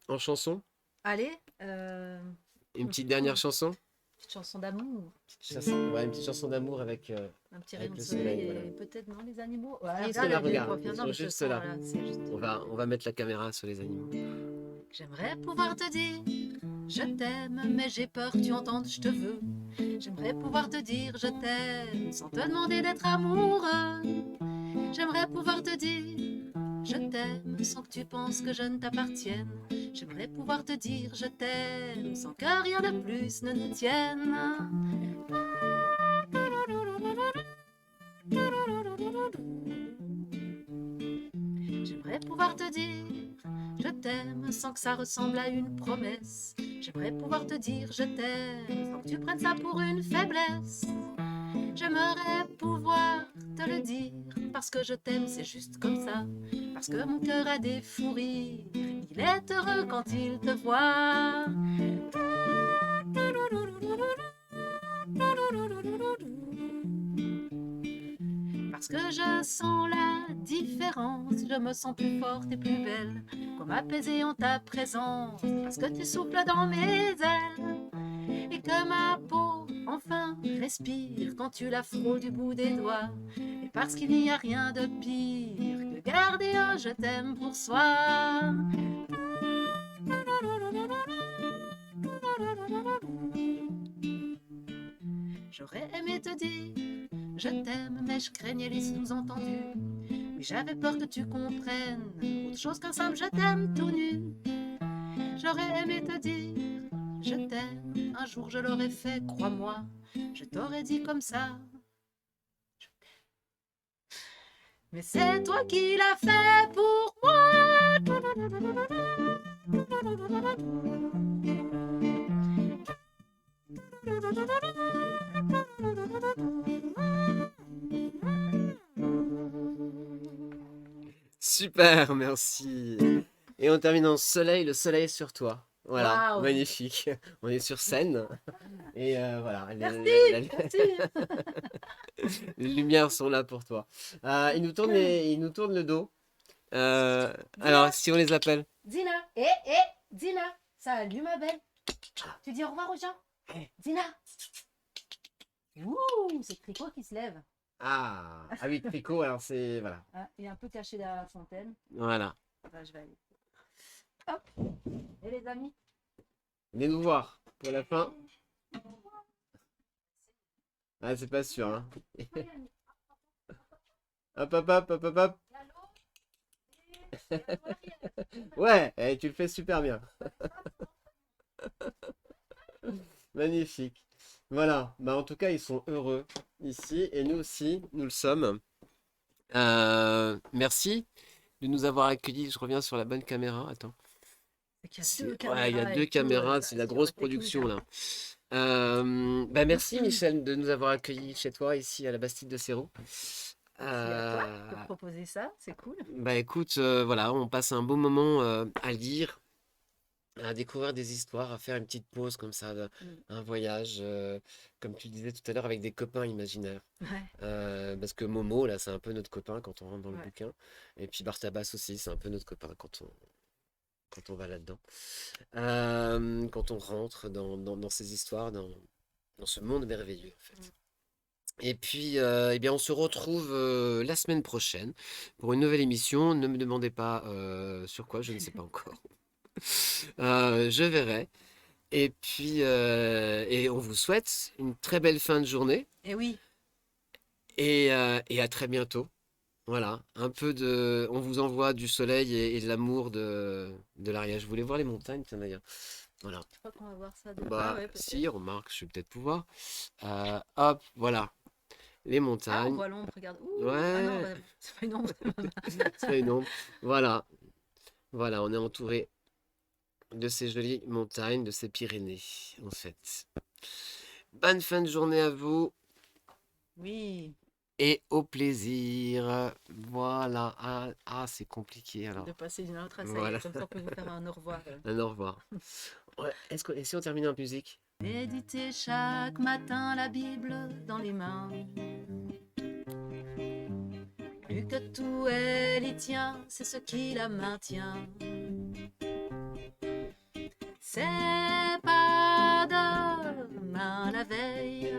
B: En chanson,
A: Allez,
B: une petite dernière chanson.
A: petite chanson d'amour,
B: Ouais, une petite chanson d'amour avec,
A: un petit
B: avec
A: rayon de
B: le
A: soleil
B: soleil. Voilà.
A: et peut-être non les animaux. Ouais,
B: Ils sont
A: regarde,
B: là,
A: elle vient de
B: regarde.
A: revenir.
B: Ils
A: Non,
B: sont
A: mais ce
B: juste
A: son,
B: là.
A: là, c'est juste.
B: On va mettre la caméra sur les animaux.
A: J'aimerais pouvoir te dire je t'aime, mais j'ai peur que tu entendes je te veux. J'aimerais pouvoir te dire je t'aime sans te demander d'être amoureux. J'aimerais pouvoir te dire je t'aime sans que tu penses que je ne t'appartienne. J'aimerais pouvoir te dire je t'aime sans que rien de plus ne nous tienne. J'aimerais pouvoir te dire je t'aime sans que ça ressemble à une promesse. J'aimerais pouvoir te dire je t'aime sans que tu prennes ça pour une faiblesse. J'aimerais pouvoir te le dire parce que je t'aime, c'est juste comme ça. Parce que mon cœur a des fous rires, il est heureux quand il te voit. Parce que je sens la différence, je me sens plus forte et plus belle, comme apaisée en ta présence. Parce que tu souffles dans mes ailes et que ma peau enfin respire quand tu la frôles du bout des doigts. Et parce qu'il n'y a rien de pire que garder un je t'aime pour soi. J'aurais aimé te dire je t'aime, mais je craignais les sous-entendus. Oui, j'avais peur que tu comprennes autre chose qu'un simple je t'aime tout nu. J'aurais aimé te dire je t'aime, un jour je l'aurais fait, crois-moi. Je t'aurais dit comme ça. Mais c'est toi qui l'as fait pour
B: Super, merci. Et on termine en soleil, le soleil sur toi. Voilà,
A: Waouh.
B: magnifique. On est sur scène. Et voilà,
A: Merci.
B: les lumières sont là pour toi. Ils nous tournent le dos. Alors, si on les appelle.
A: Dina, Dina, salut ma belle. Tu dis au revoir aux gens. Dina. Ouh, c'est Tricot qui se lève.
B: Ah oui, tricot, alors c'est. Voilà.
A: Ah, il est un peu caché derrière la fontaine.
B: Voilà.
A: Bah, je vais aller. Hop. Et les amis.
B: Venez nous voir pour la fin. Ah, c'est pas sûr, hein. Hop, hop, hop, hop, hop, hop. Ouais, tu le fais super bien. Magnifique. Voilà, bah en tout cas, ils sont heureux ici et nous aussi, nous le sommes. Merci de nous avoir accueillis. Je reviens sur la bonne caméra. Attends. Ouais, il y a deux caméras, c'est la grosse production là. Bah merci Michel de nous avoir accueillis chez toi ici à la Bastide de Sérou.
A: C'est à toi de proposer ça, c'est cool.
B: Bah écoute, voilà, on passe un beau moment à lire, à découvrir des histoires, à faire une petite pause comme ça,
A: Mm.
B: un voyage, comme tu disais tout à l'heure, avec des copains imaginaires.
A: Ouais,
B: Parce que Momo, là, c'est un peu notre copain quand on rentre dans le
A: ouais.
B: bouquin. Et puis Bartabas aussi, c'est un peu notre copain quand on va là-dedans. Quand on rentre dans ces histoires, dans ce monde merveilleux, en
A: Mm.
B: fait. Et puis, eh bien, on se retrouve la semaine prochaine pour une nouvelle émission. Ne me demandez pas sur quoi, je ne sais pas encore. Je verrai. Et puis, et on vous souhaite une très belle fin de journée
A: Et oui,
B: et à très bientôt. Voilà, un peu de, on vous envoie du soleil et de l'amour de l'Ariège. Je voulais voir les montagnes, tiens d'ailleurs. Voilà.
A: je crois qu'on va voir ça. Ah
B: Bah,
A: ouais, peut-être.
B: si, remarque, je vais peut-être pouvoir. Hop, voilà, les
A: Ah, on
B: montagnes.
A: voit l'ombre, regarde. Ouh, ah non,
B: Ouais,
A: bah, c'est pas une ombre.
B: c'est une ombre. Voilà, voilà, on est entouré de ces jolies montagnes, de ces Pyrénées, en fait. Bonne fin de journée à vous
A: Oui,
B: et au plaisir. Voilà. C'est compliqué
A: de
B: alors.
A: passer d'une autre, ça y est,
B: Voilà.
A: comme ça on peut vous faire un au revoir.
B: Un au revoir. Ouais, et si on termine en musique?
A: Méditer chaque matin la Bible dans les mains. Plus que tout, elle y tient, c'est ce qui la maintient. C'est pas demain la veille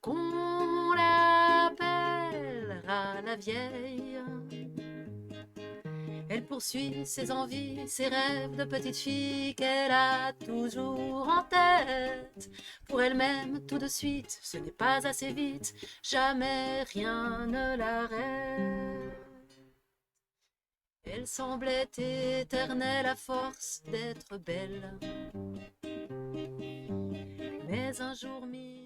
A: qu'on l'appellera la vieille. Elle poursuit ses envies, ses rêves de petite fille qu'elle a toujours en tête. Pour elle-même, tout de suite, ce n'est pas assez vite, jamais rien ne l'arrête. Elle semblait éternelle à force d'être belle. Mais un jour mis